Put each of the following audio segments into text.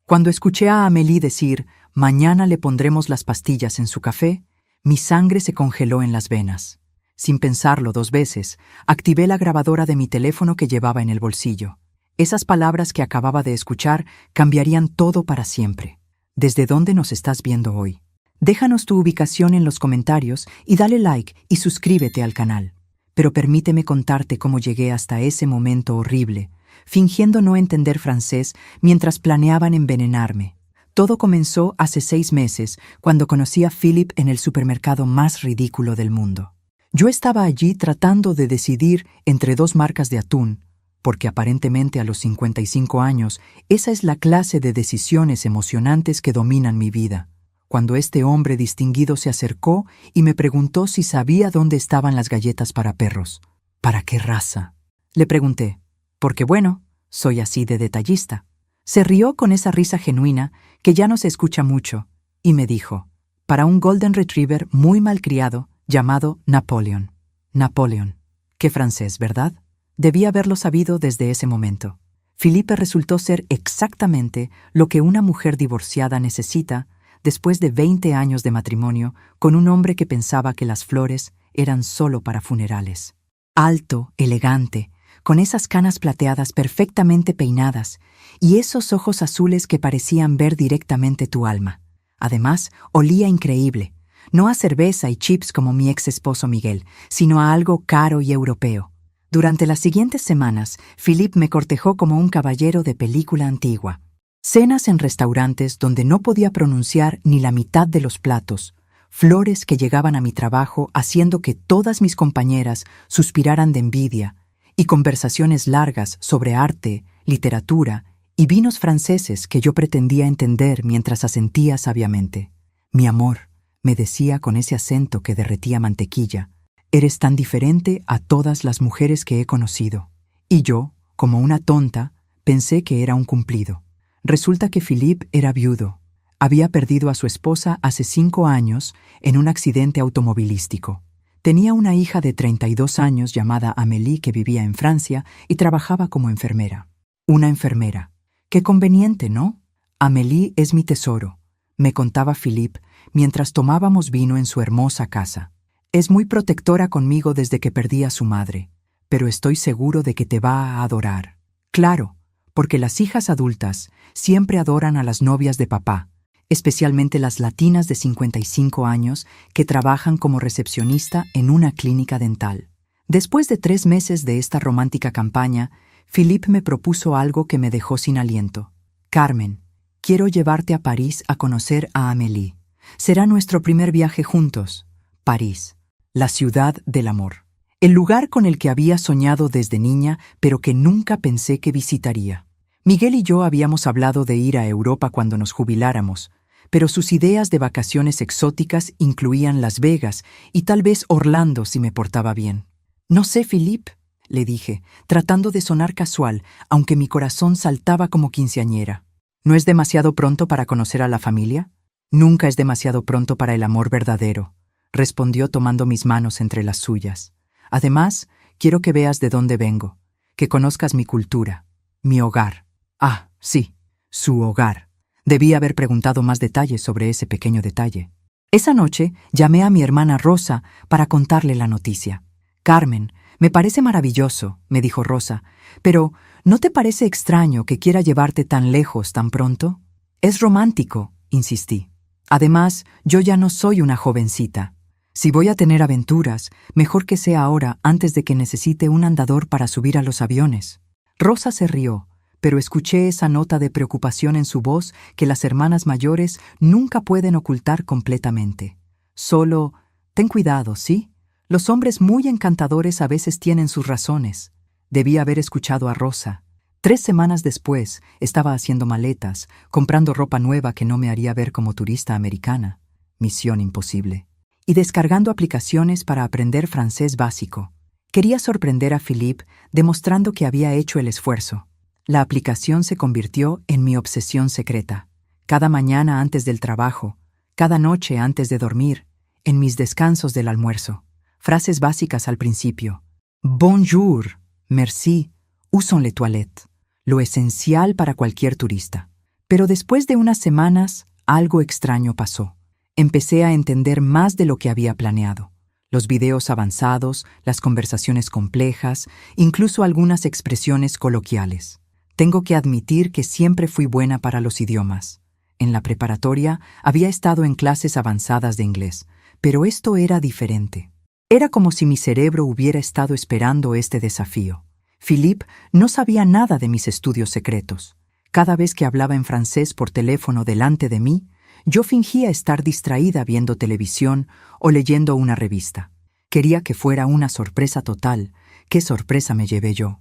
Cuando escuché a Amélie decir, mañana le pondremos las pastillas en su café, mi sangre se congeló en las venas. Sin pensarlo 2 veces, activé la grabadora de mi teléfono que llevaba en el bolsillo. Esas palabras que acababa de escuchar cambiarían todo para siempre. ¿Desde dónde nos estás viendo hoy? Déjanos tu ubicación en los comentarios y dale like y suscríbete al canal. Pero permíteme contarte cómo llegué hasta ese momento horrible, fingiendo no entender francés mientras planeaban envenenarme. Todo comenzó hace 6 meses, cuando conocí a Philip en el supermercado más ridículo del mundo. Yo estaba allí tratando de decidir entre 2 marcas de atún, porque aparentemente a los 55 años esa es la clase de decisiones emocionantes que dominan mi vida, cuando este hombre distinguido se acercó y me preguntó si sabía dónde estaban las galletas para perros. ¿Para qué raza? Le pregunté, porque bueno, soy así de detallista. Se rió con esa risa genuina que ya no se escucha mucho, y me dijo, para un Golden Retriever muy malcriado llamado Napoleon. Napoleon. Qué francés, ¿verdad? Debí haberlo sabido desde ese momento. Philippe resultó ser exactamente lo que una mujer divorciada necesita después de 20 años de matrimonio con un hombre que pensaba que las flores eran solo para funerales. Alto, elegante, con esas canas plateadas perfectamente peinadas y esos ojos azules que parecían ver directamente tu alma. Además, olía increíble, no a cerveza y chips como mi ex esposo Miguel, sino a algo caro y europeo. Durante las siguientes semanas, Philippe me cortejó como un caballero de película antigua. Cenas en restaurantes donde no podía pronunciar ni la mitad de los platos, flores que llegaban a mi trabajo haciendo que todas mis compañeras suspiraran de envidia, y conversaciones largas sobre arte, literatura y vinos franceses que yo pretendía entender mientras asentía sabiamente. Mi amor, me decía con ese acento que derretía mantequilla, eres tan diferente a todas las mujeres que he conocido. Y yo, como una tonta, pensé que era un cumplido. Resulta que Philippe era viudo. Había perdido a su esposa hace 5 años en un accidente automovilístico. Tenía una hija de 32 años llamada Amélie que vivía en Francia y trabajaba como enfermera. Una enfermera. Qué conveniente, ¿no? Amélie es mi tesoro, me contaba Philippe mientras tomábamos vino en su hermosa casa. Es muy protectora conmigo desde que perdí a su madre, pero estoy seguro de que te va a adorar. Claro, porque las hijas adultas siempre adoran a las novias de papá, especialmente las latinas de 55 años que trabajan como recepcionista en una clínica dental. Después de 3 meses de esta romántica campaña, Philippe me propuso algo que me dejó sin aliento. Carmen, quiero llevarte a París a conocer a Amélie. Será nuestro primer viaje juntos. París, la ciudad del amor. El lugar con el que había soñado desde niña, pero que nunca pensé que visitaría. Miguel y yo habíamos hablado de ir a Europa cuando nos jubiláramos, pero sus ideas de vacaciones exóticas incluían Las Vegas y tal vez Orlando si me portaba bien. No sé, Philippe, le dije, tratando de sonar casual, aunque mi corazón saltaba como quinceañera. ¿No es demasiado pronto para conocer a la familia? Nunca es demasiado pronto para el amor verdadero, respondió tomando mis manos entre las suyas. Además, quiero que veas de dónde vengo, que conozcas mi cultura, mi hogar. Ah, sí, su hogar. Debí haber preguntado más detalles sobre ese pequeño detalle. Esa noche llamé a mi hermana Rosa para contarle la noticia. Carmen, me parece maravilloso, me dijo Rosa, pero ¿no te parece extraño que quiera llevarte tan lejos tan pronto? Es romántico, insistí. Además, yo ya no soy una jovencita. Si voy a tener aventuras, mejor que sea ahora antes de que necesite un andador para subir a los aviones. Rosa se rió, pero escuché esa nota de preocupación en su voz que las hermanas mayores nunca pueden ocultar completamente. Solo, ten cuidado, ¿sí? Los hombres muy encantadores a veces tienen sus razones. Debí haber escuchado a Rosa. 3 semanas después, estaba haciendo maletas, comprando ropa nueva que no me haría ver como turista americana. Misión imposible. Y descargando aplicaciones para aprender francés básico. Quería sorprender a Philippe demostrando que había hecho el esfuerzo. La aplicación se convirtió en mi obsesión secreta. Cada mañana antes del trabajo, cada noche antes de dormir, en mis descansos del almuerzo. Frases básicas al principio. Bonjour, merci, où sont les toilettes? Lo esencial para cualquier turista. Pero después de unas semanas, algo extraño pasó. Empecé a entender más de lo que había planeado. Los videos avanzados, las conversaciones complejas, incluso algunas expresiones coloquiales. Tengo que admitir que siempre fui buena para los idiomas. En la preparatoria había estado en clases avanzadas de inglés, pero esto era diferente. Era como si mi cerebro hubiera estado esperando este desafío. Philippe no sabía nada de mis estudios secretos. Cada vez que hablaba en francés por teléfono delante de mí, yo fingía estar distraída viendo televisión o leyendo una revista. Quería que fuera una sorpresa total. ¿Qué sorpresa me llevé yo?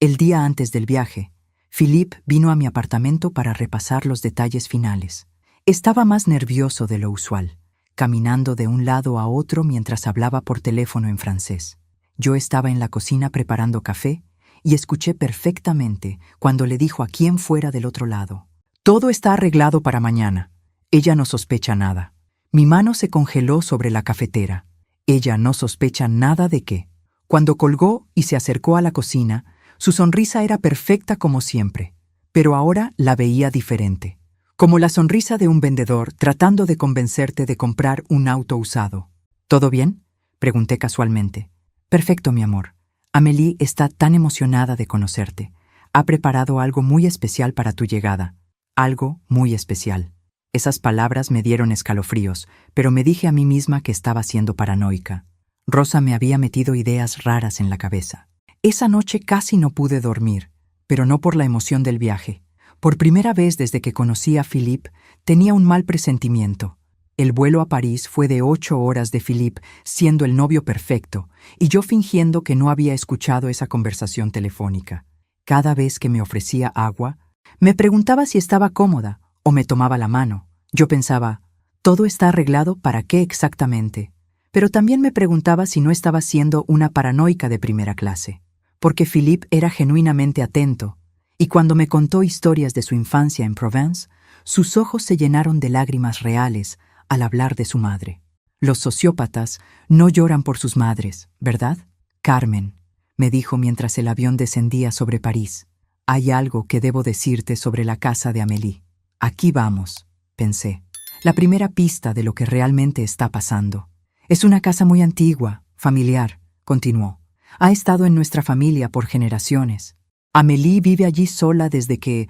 El día antes del viaje, Philippe vino a mi apartamento para repasar los detalles finales. Estaba más nervioso de lo usual, caminando de un lado a otro mientras hablaba por teléfono en francés. Yo estaba en la cocina preparando café y escuché perfectamente cuando le dijo a quien fuera del otro lado: «Todo está arreglado para mañana. Ella no sospecha nada». Mi mano se congeló sobre la cafetera. Ella no sospecha nada de qué. Cuando colgó y se acercó a la cocina, su sonrisa era perfecta como siempre, pero ahora la veía diferente. Como la sonrisa de un vendedor tratando de convencerte de comprar un auto usado. «¿Todo bien?», pregunté casualmente. «Perfecto, mi amor. Amélie está tan emocionada de conocerte. Ha preparado algo muy especial para tu llegada. Algo muy especial». Esas palabras me dieron escalofríos, pero me dije a mí misma que estaba siendo paranoica. Rosa me había metido ideas raras en la cabeza. Esa noche casi no pude dormir, pero no por la emoción del viaje. Por primera vez desde que conocí a Philippe, tenía un mal presentimiento. El vuelo a París fue de 8 horas de Philippe siendo el novio perfecto, y yo fingiendo que no había escuchado esa conversación telefónica. Cada vez que me ofrecía agua, me preguntaba si estaba cómoda o me tomaba la mano. Yo pensaba, ¿todo está arreglado para qué exactamente? Pero también me preguntaba si no estaba siendo una paranoica de primera clase, porque Philippe era genuinamente atento, y cuando me contó historias de su infancia en Provence, sus ojos se llenaron de lágrimas reales al hablar de su madre. Los sociópatas no lloran por sus madres, ¿verdad? «Carmen», me dijo mientras el avión descendía sobre París, «hay algo que debo decirte sobre la casa de Amélie». «Aquí vamos», pensé. La primera pista de lo que realmente está pasando. «Es una casa muy antigua, familiar», continuó. «Ha estado en nuestra familia por generaciones. Amélie vive allí sola desde que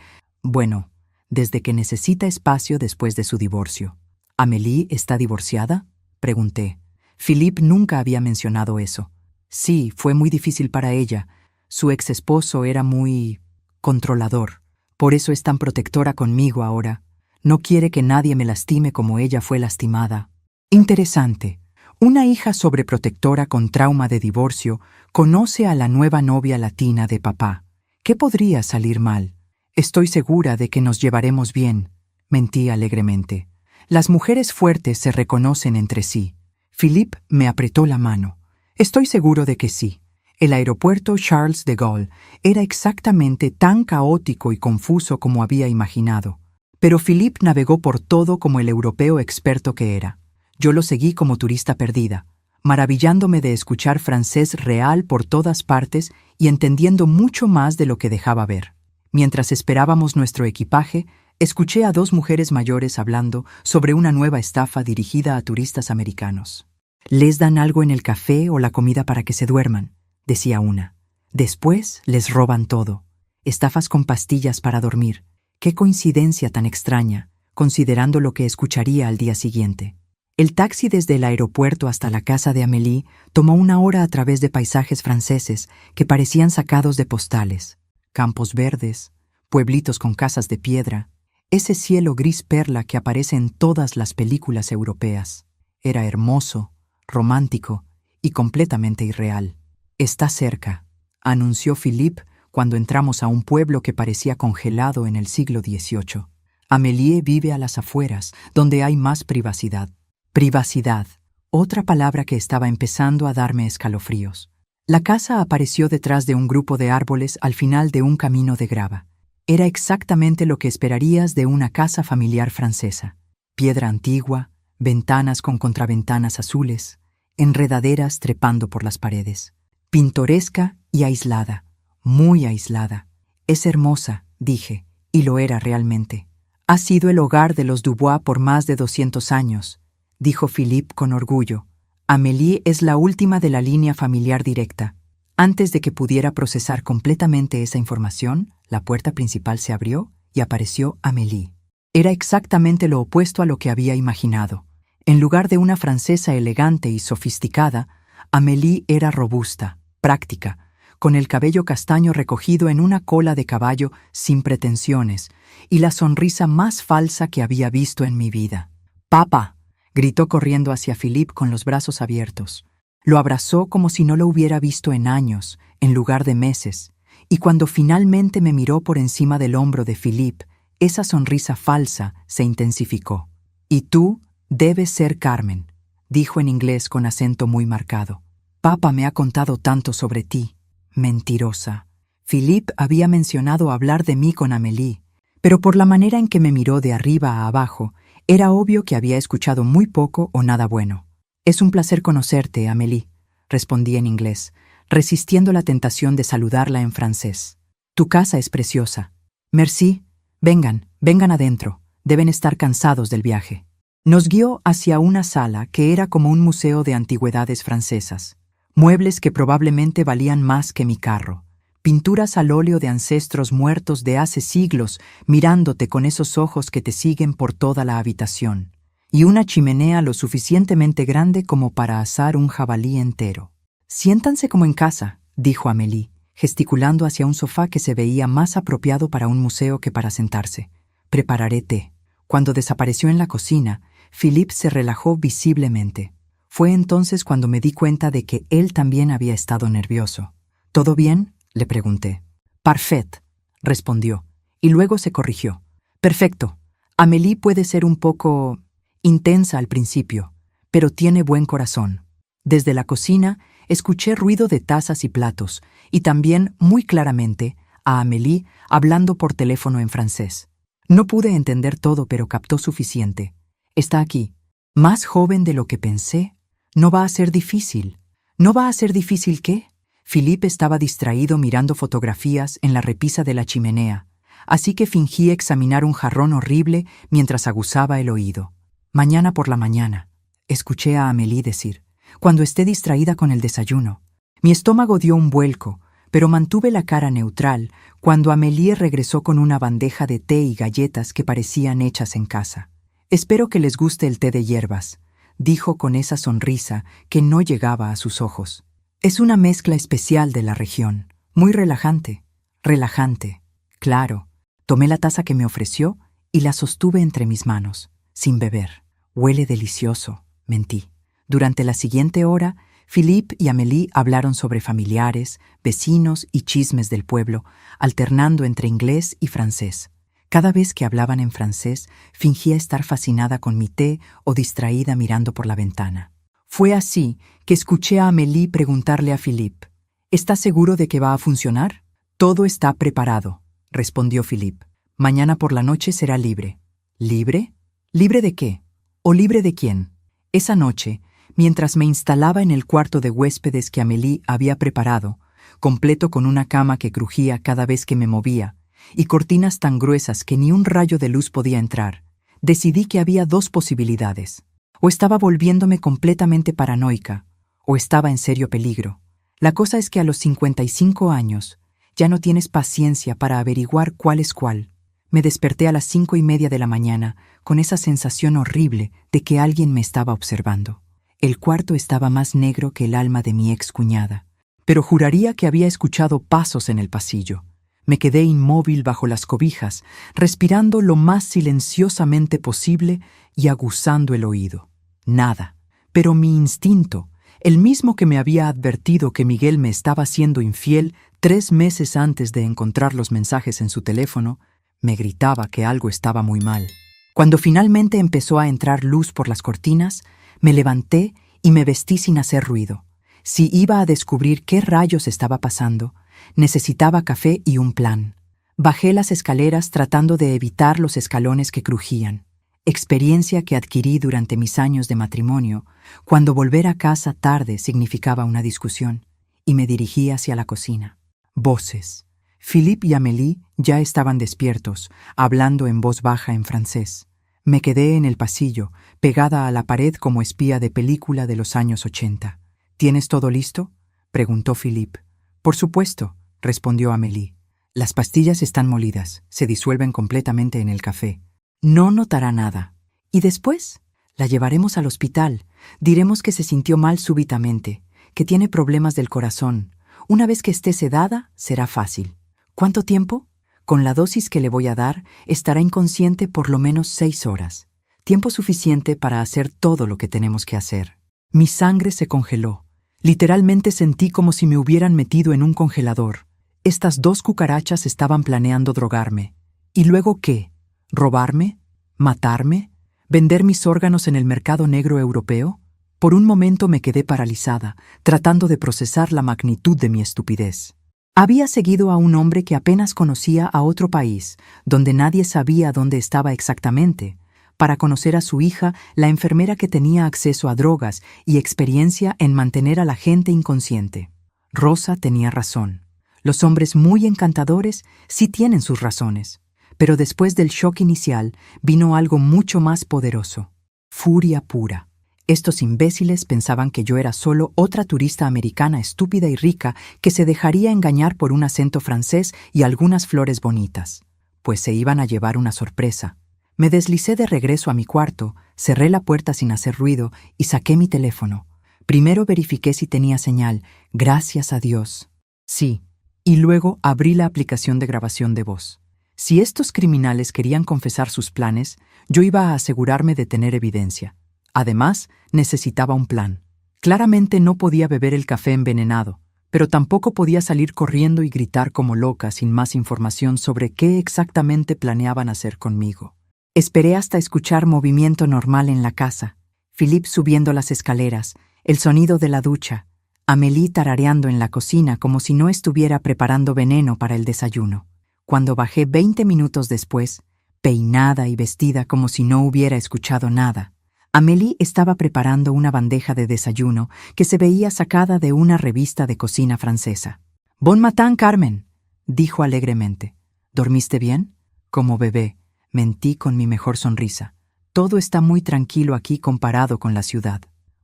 necesita espacio después de su divorcio». «¿Amélie está divorciada?», pregunté. Philippe nunca había mencionado eso. Sí, fue muy difícil para ella. Su ex esposo era muy controlador. Por eso es tan protectora conmigo ahora. No quiere que nadie me lastime como ella fue lastimada. Interesante. Una hija sobreprotectora con trauma de divorcio conoce a la nueva novia latina de papá. ¿Qué podría salir mal? «Estoy segura de que nos llevaremos bien», mentí alegremente. «Las mujeres fuertes se reconocen entre sí». Philippe me apretó la mano. «Estoy seguro de que sí». El aeropuerto Charles de Gaulle era exactamente tan caótico y confuso como había imaginado. Pero Philippe navegó por todo como el europeo experto que era. Yo lo seguí como turista perdida, maravillándome de escuchar francés real por todas partes y entendiendo mucho más de lo que dejaba ver. Mientras esperábamos nuestro equipaje, escuché a 2 mujeres mayores hablando sobre una nueva estafa dirigida a turistas americanos. «Les dan algo en el café o la comida para que se duerman», decía una. «Después les roban todo. Estafas con pastillas para dormir. Qué coincidencia tan extraña, considerando lo que escucharía al día siguiente». El taxi desde el aeropuerto hasta la casa de Amélie tomó 1 hora a través de paisajes franceses que parecían sacados de postales. Campos verdes, pueblitos con casas de piedra, ese cielo gris perla que aparece en todas las películas europeas. Era hermoso, romántico y completamente irreal. «Está cerca», anunció Philippe cuando entramos a un pueblo que parecía congelado en el siglo XVIII. «Amélie vive a las afueras, donde hay más privacidad». Privacidad, otra palabra que estaba empezando a darme escalofríos. La casa apareció detrás de un grupo de árboles al final de un camino de grava. Era exactamente lo que esperarías de una casa familiar francesa. Piedra antigua, ventanas con contraventanas azules, enredaderas trepando por las paredes. Pintoresca y aislada, muy aislada. «Es hermosa», dije, Y lo era realmente. Ha sido el hogar de los Dubois por más de 200 años, dijo Philippe con orgullo. Amélie es la última de la línea familiar directa. Antes de que pudiera procesar completamente esa información, la puerta principal se abrió y apareció Amélie. Era exactamente lo opuesto a lo que había imaginado. En lugar de una francesa elegante y sofisticada, Amélie era robusta, práctica, con el cabello castaño recogido en una cola de caballo sin pretensiones y la sonrisa más falsa que había visto en mi vida. «¡Papá!», gritó corriendo hacia Philippe con los brazos abiertos. Lo abrazó como si no lo hubiera visto en años, en lugar de meses, y cuando finalmente me miró por encima del hombro de Philippe, esa sonrisa falsa se intensificó. «Y tú debes ser Carmen», dijo en inglés con acento muy marcado. «Papá me ha contado tanto sobre ti». Mentirosa. Philippe había mencionado hablar de mí con Amélie, pero por la manera en que me miró de arriba a abajo, era obvio que había escuchado muy poco o nada bueno. «Es un placer conocerte, Amélie», respondí en inglés, resistiendo la tentación de saludarla en francés. «Tu casa es preciosa». «Merci. Vengan adentro. Deben estar cansados del viaje». Nos guió hacia una sala que era como un museo de antigüedades francesas. Muebles que probablemente valían más que mi carro. Pinturas al óleo de ancestros muertos de hace siglos mirándote con esos ojos que te siguen por toda la habitación. Y una chimenea lo suficientemente grande como para asar un jabalí entero. «Siéntanse como en casa», dijo Amélie, gesticulando hacia un sofá que se veía más apropiado para un museo que para sentarse. «Prepararé té». Cuando desapareció en la cocina, Philippe se relajó visiblemente. Fue entonces cuando me di cuenta de que él también había estado nervioso. «¿Todo bien?», le pregunté. «Parfait», respondió, y luego se corrigió. «Perfecto. Amélie puede ser un poco intensa al principio, pero tiene buen corazón». Desde la cocina escuché ruido de tazas y platos, y también, muy claramente, a Amélie hablando por teléfono en francés. No pude entender todo, pero captó suficiente. «Está aquí. Más joven de lo que pensé. No va a ser difícil». «¿No va a ser difícil qué?». Philippe estaba distraído mirando fotografías en la repisa de la chimenea, así que fingí examinar un jarrón horrible mientras aguzaba el oído. «Mañana por la mañana», escuché a Amélie decir, «cuando esté distraída con el desayuno». Mi estómago dio un vuelco, pero mantuve la cara neutral cuando Amélie regresó con una bandeja de té y galletas que parecían hechas en casa. «Espero que les guste el té de hierbas», dijo con esa sonrisa que no llegaba a sus ojos. «Es una mezcla especial de la región, muy relajante». «Relajante, claro». Tomé la taza que me ofreció y la sostuve entre mis manos, sin beber. «Huele delicioso», mentí. Durante la siguiente hora, Philippe y Amélie hablaron sobre familiares, vecinos y chismes del pueblo, alternando entre inglés y francés. Cada vez que hablaban en francés, fingía estar fascinada con mi té o distraída mirando por la ventana. Fue así que escuché a Amélie preguntarle a Philippe, «¿Estás seguro de que va a funcionar?». «Todo está preparado», respondió Philippe. «Mañana por la noche será libre». «¿Libre? ¿Libre de qué? ¿O libre de quién?». Esa noche, mientras me instalaba en el cuarto de huéspedes que Amélie había preparado, completo con una cama que crujía cada vez que me movía, y cortinas tan gruesas que ni un rayo de luz podía entrar, decidí que había dos posibilidades. O estaba volviéndome completamente paranoica, o estaba en serio peligro. La cosa es que a los 55 años ya no tienes paciencia para averiguar cuál es cuál. Me desperté a las 5:30 de la mañana con esa sensación horrible de que alguien me estaba observando. El cuarto estaba más negro que el alma de mi excuñada, pero juraría que había escuchado pasos en el pasillo. Me quedé inmóvil bajo las cobijas, respirando lo más silenciosamente posible y aguzando el oído. Nada. Pero mi instinto, el mismo que me había advertido que Miguel me estaba siendo infiel 3 meses antes de encontrar los mensajes en su teléfono, me gritaba que algo estaba muy mal. Cuando finalmente empezó a entrar luz por las cortinas, me levanté y me vestí sin hacer ruido. Si iba a descubrir qué rayos estaba pasando, necesitaba café y un plan. Bajé las escaleras tratando de evitar los escalones que crujían, experiencia que adquirí durante mis años de matrimonio, cuando volver a casa tarde significaba una discusión, y me dirigí hacia la cocina. Voces. Philippe y Amélie ya estaban despiertos, hablando en voz baja en francés. Me quedé en el pasillo, pegada a la pared como espía de película de los años 80. ¿Tienes todo listo?, preguntó Philippe. Por supuesto, respondió Amélie. Las pastillas están molidas, se disuelven completamente en el café. No notará nada. ¿Y después? La llevaremos al hospital. Diremos que se sintió mal súbitamente, que tiene problemas del corazón. Una vez que esté sedada, será fácil. ¿Cuánto tiempo? Con la dosis que le voy a dar, estará inconsciente por lo menos 6 horas. Tiempo suficiente para hacer todo lo que tenemos que hacer. Mi sangre se congeló. Literalmente sentí como si me hubieran metido en un congelador. Estas 2 cucarachas estaban planeando drogarme. ¿Y luego qué? ¿Robarme? ¿Matarme? ¿Vender mis órganos en el mercado negro europeo? Por un momento me quedé paralizada, tratando de procesar la magnitud de mi estupidez. Había seguido a un hombre que apenas conocía a otro país, donde nadie sabía dónde estaba exactamente, para conocer a su hija, la enfermera que tenía acceso a drogas y experiencia en mantener a la gente inconsciente. Rosa tenía razón. Los hombres muy encantadores sí tienen sus razones, pero después del shock inicial vino algo mucho más poderoso: furia pura. Estos imbéciles pensaban que yo era solo otra turista americana estúpida y rica que se dejaría engañar por un acento francés y algunas flores bonitas, pues se iban a llevar una sorpresa. Me deslicé de regreso a mi cuarto, cerré la puerta sin hacer ruido y saqué mi teléfono. Primero verifiqué si tenía señal, gracias a Dios. Sí, y luego abrí la aplicación de grabación de voz. Si estos criminales querían confesar sus planes, yo iba a asegurarme de tener evidencia. Además, necesitaba un plan. Claramente no podía beber el café envenenado, pero tampoco podía salir corriendo y gritar como loca sin más información sobre qué exactamente planeaban hacer conmigo. Esperé hasta escuchar movimiento normal en la casa. Philippe subiendo las escaleras, el sonido de la ducha, Amélie tarareando en la cocina como si no estuviera preparando veneno para el desayuno. Cuando bajé 20 minutos después, peinada y vestida como si no hubiera escuchado nada, Amélie estaba preparando una bandeja de desayuno que se veía sacada de una revista de cocina francesa. «Bon matin, Carmen», dijo alegremente. «¿Dormiste bien?» Como bebé, mentí con mi mejor sonrisa. Todo está muy tranquilo aquí comparado con la ciudad.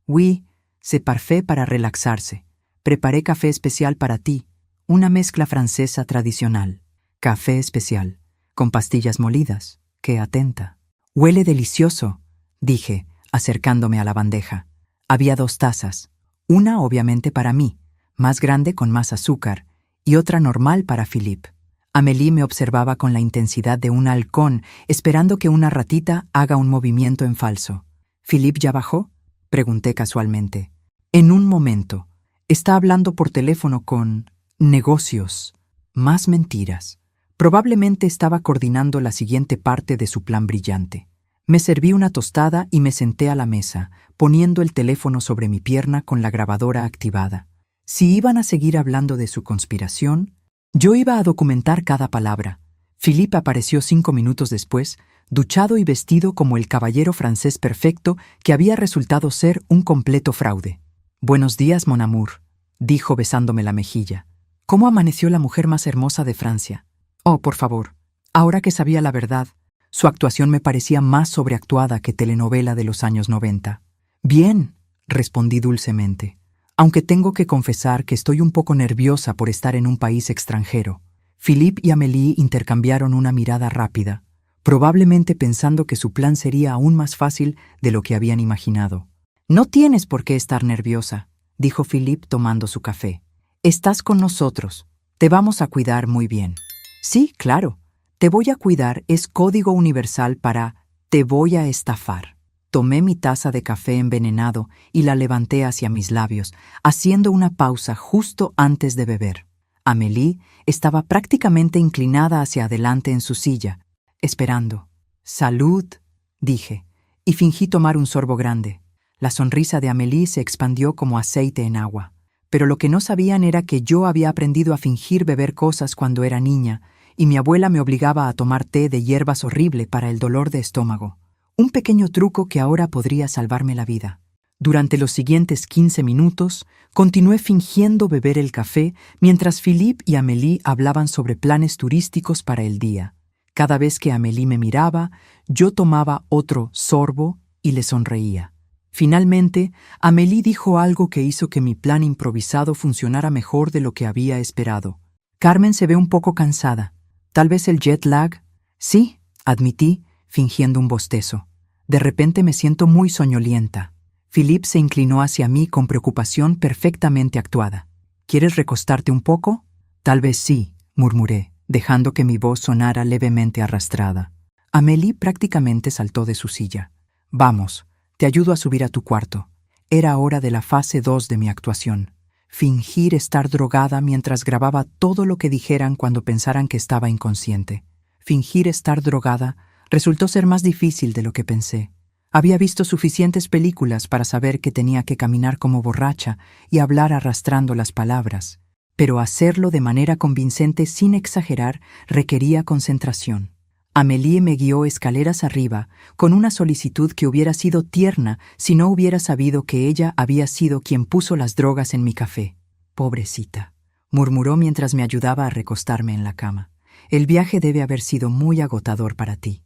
«Oui, c'est parfait para relaxarse. Preparé café especial para ti, una mezcla francesa tradicional. Café especial, con pastillas molidas. ¡Qué atenta! Huele delicioso», dije, acercándome a la bandeja. Había 2 tazas, una obviamente para mí, más grande con más azúcar, y otra normal para Philippe. Amélie me observaba con la intensidad de un halcón, esperando que una ratita haga un movimiento en falso. «¿Philippe ya bajó?», pregunté casualmente. «En un momento. Está hablando por teléfono con negocios». Más mentiras. Probablemente estaba coordinando la siguiente parte de su plan brillante. Me serví una tostada y me senté a la mesa, poniendo el teléfono sobre mi pierna con la grabadora activada. Si iban a seguir hablando de su conspiración, yo iba a documentar cada palabra. Philippe apareció 5 minutos después, duchado y vestido como el caballero francés perfecto que había resultado ser un completo fraude. «Buenos días, mon amour», dijo besándome la mejilla. «¿Cómo amaneció la mujer más hermosa de Francia?» Oh, por favor. Ahora que sabía la verdad, su actuación me parecía más sobreactuada que telenovela de los años 90. «Bien», respondí dulcemente, aunque tengo que confesar que estoy un poco nerviosa por estar en un país extranjero. Philippe y Amélie intercambiaron una mirada rápida, probablemente pensando que su plan sería aún más fácil de lo que habían imaginado. «No tienes por qué estar nerviosa», dijo Philippe tomando su café. «Estás con nosotros. Te vamos a cuidar muy bien». «Sí, claro. Te voy a cuidar es código universal para te voy a estafar». Tomé mi taza de café envenenado y la levanté hacia mis labios, haciendo una pausa justo antes de beber. Amélie estaba prácticamente inclinada hacia adelante en su silla, esperando. «Salud», dije, y fingí tomar un sorbo grande. La sonrisa de Amélie se expandió como aceite en agua. Pero lo que no sabían era que yo había aprendido a fingir beber cosas cuando era niña, y mi abuela me obligaba a tomar té de hierbas horrible para el dolor de estómago. Un pequeño truco que ahora podría salvarme la vida. Durante los siguientes 15 minutos, continué fingiendo beber el café mientras Philippe y Amélie hablaban sobre planes turísticos para el día. Cada vez que Amélie me miraba, yo tomaba otro sorbo y le sonreía. Finalmente, Amélie dijo algo que hizo que mi plan improvisado funcionara mejor de lo que había esperado. Carmen se ve un poco cansada. ¿Tal vez el jet lag? Sí, admití, fingiendo un bostezo. De repente me siento muy soñolienta. Philippe se inclinó hacia mí con preocupación perfectamente actuada. ¿Quieres recostarte un poco? Tal vez sí, murmuré, dejando que mi voz sonara levemente arrastrada. Amélie prácticamente saltó de su silla. Vamos, te ayudo a subir a tu cuarto. Era hora de la fase 2 de mi actuación. Fingir estar drogada mientras grababa todo lo que dijeran cuando pensaran que estaba inconsciente. Fingir estar drogada resultó ser más difícil de lo que pensé. Había visto suficientes películas para saber que tenía que caminar como borracha y hablar arrastrando las palabras, pero hacerlo de manera convincente sin exagerar requería concentración. Amélie me guió escaleras arriba con una solicitud que hubiera sido tierna si no hubiera sabido que ella había sido quien puso las drogas en mi café. Pobrecita, murmuró mientras me ayudaba a recostarme en la cama. El viaje debe haber sido muy agotador para ti.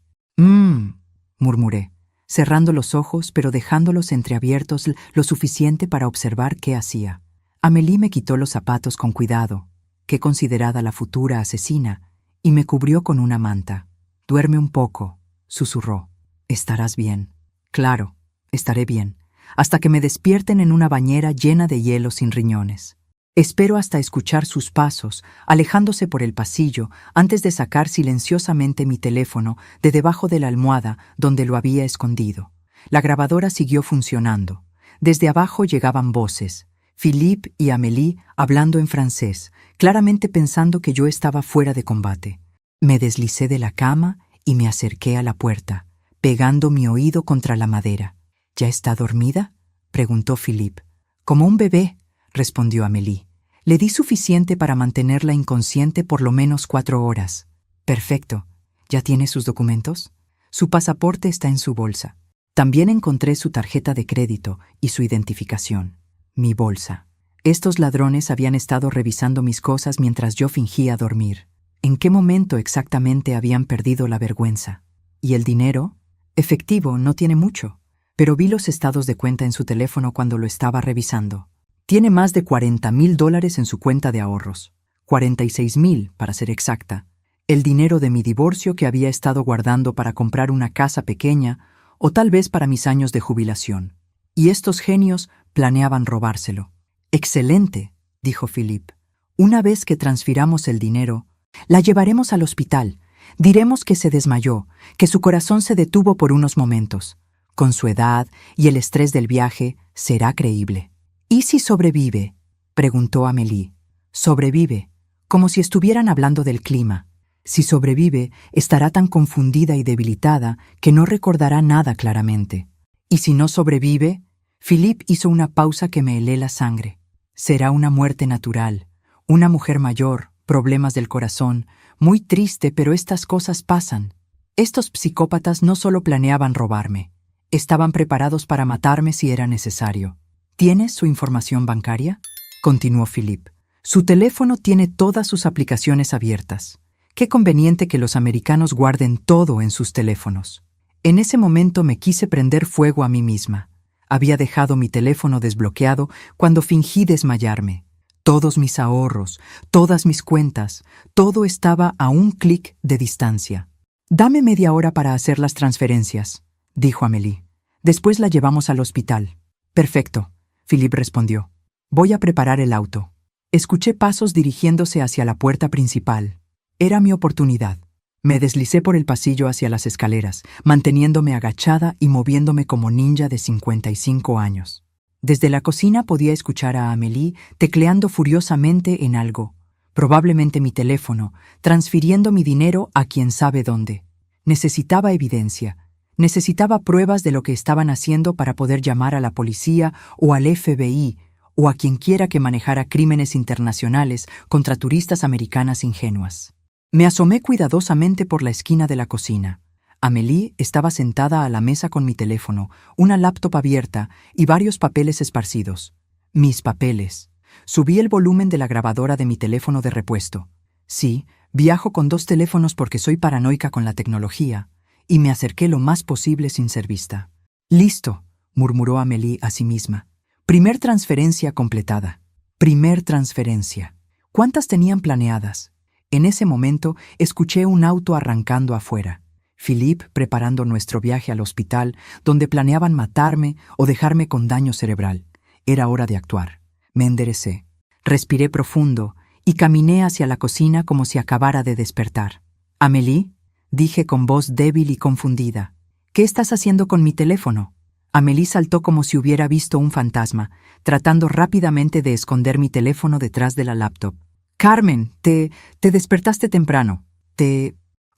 Murmuré, cerrando los ojos pero dejándolos entreabiertos lo suficiente para observar qué hacía. Amélie me quitó los zapatos con cuidado, qué considerada la futura asesina, y me cubrió con una manta. Duerme un poco, susurró. Estarás bien. Claro, estaré bien, hasta que me despierten en una bañera llena de hielo sin riñones. Espero hasta escuchar sus pasos, alejándose por el pasillo, antes de sacar silenciosamente mi teléfono de debajo de la almohada donde lo había escondido. La grabadora siguió funcionando. Desde abajo llegaban voces. Philippe y Amélie hablando en francés, claramente pensando que yo estaba fuera de combate. Me deslicé de la cama y me acerqué a la puerta, pegando mi oído contra la madera. ¿Ya está dormida?, preguntó Philippe. Como un bebé, respondió Amélie. Le di suficiente para mantenerla inconsciente por lo menos 4 horas. Perfecto. ¿Ya tiene sus documentos? Su pasaporte está en su bolsa. También encontré su tarjeta de crédito y su identificación. Mi bolsa. Estos ladrones habían estado revisando mis cosas mientras yo fingía dormir. ¿En qué momento exactamente habían perdido la vergüenza? ¿Y el dinero? Efectivo, no tiene mucho, pero vi los estados de cuenta en su teléfono cuando lo estaba revisando. Tiene más de $40,000 en su cuenta de ahorros. 46,000, para ser exacta. El dinero de mi divorcio que había estado guardando para comprar una casa pequeña o tal vez para mis años de jubilación. Y estos genios planeaban robárselo. «Excelente», dijo Philippe. «Una vez que transfiramos el dinero, la llevaremos al hospital. Diremos que se desmayó, que su corazón se detuvo por unos momentos. Con su edad y el estrés del viaje, será creíble». «¿Y si sobrevive?», preguntó Amélie. «Sobrevive, como si estuvieran hablando del clima. Si sobrevive, estará tan confundida y debilitada que no recordará nada claramente. ¿Y si no sobrevive?». Philippe hizo una pausa que me helé la sangre. «Será una muerte natural. Una mujer mayor, problemas del corazón, muy triste, pero estas cosas pasan. Estos psicópatas no solo planeaban robarme, estaban preparados para matarme si era necesario». «¿Tienes su información bancaria?», continuó Philippe. «Su teléfono tiene todas sus aplicaciones abiertas. Qué conveniente que los americanos guarden todo en sus teléfonos». En ese momento me quise prender fuego a mí misma. Había dejado mi teléfono desbloqueado cuando fingí desmayarme. Todos mis ahorros, todas mis cuentas, todo estaba a un clic de distancia. «Dame media hora para hacer las transferencias», dijo Amélie. «Después la llevamos al hospital». «Perfecto», Philippe respondió. «Voy a preparar el auto». Escuché pasos dirigiéndose hacia la puerta principal. Era mi oportunidad. Me deslicé por el pasillo hacia las escaleras, manteniéndome agachada y moviéndome como ninja de 55 años. Desde la cocina podía escuchar a Amélie tecleando furiosamente en algo, probablemente mi teléfono, transfiriendo mi dinero a quién sabe dónde. Necesitaba evidencia. Necesitaba pruebas de lo que estaban haciendo para poder llamar a la policía o al FBI o a quienquiera que manejara crímenes internacionales contra turistas americanas ingenuas. Me asomé cuidadosamente por la esquina de la cocina. Amélie estaba sentada a la mesa con mi teléfono, una laptop abierta y varios papeles esparcidos. Mis papeles. Subí el volumen de la grabadora de mi teléfono de repuesto. Sí, viajo con 2 teléfonos porque soy paranoica con la tecnología, y me acerqué lo más posible sin ser vista. «Listo», murmuró Amélie a sí misma. «Primer transferencia completada. Primer transferencia». ¿Cuántas tenían planeadas? En ese momento escuché un auto arrancando afuera. Philippe preparando nuestro viaje al hospital, donde planeaban matarme o dejarme con daño cerebral. Era hora de actuar. Me enderecé. Respiré profundo y caminé hacia la cocina como si acabara de despertar. «Amélie», dije con voz débil y confundida, «¿qué estás haciendo con mi teléfono?» Amélie saltó como si hubiera visto un fantasma, tratando rápidamente de esconder mi teléfono detrás de la laptop. «Carmen, te despertaste temprano.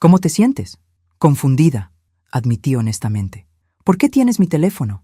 ¿Cómo te sientes?» «Confundida», admití honestamente. «¿Por qué tienes mi teléfono?»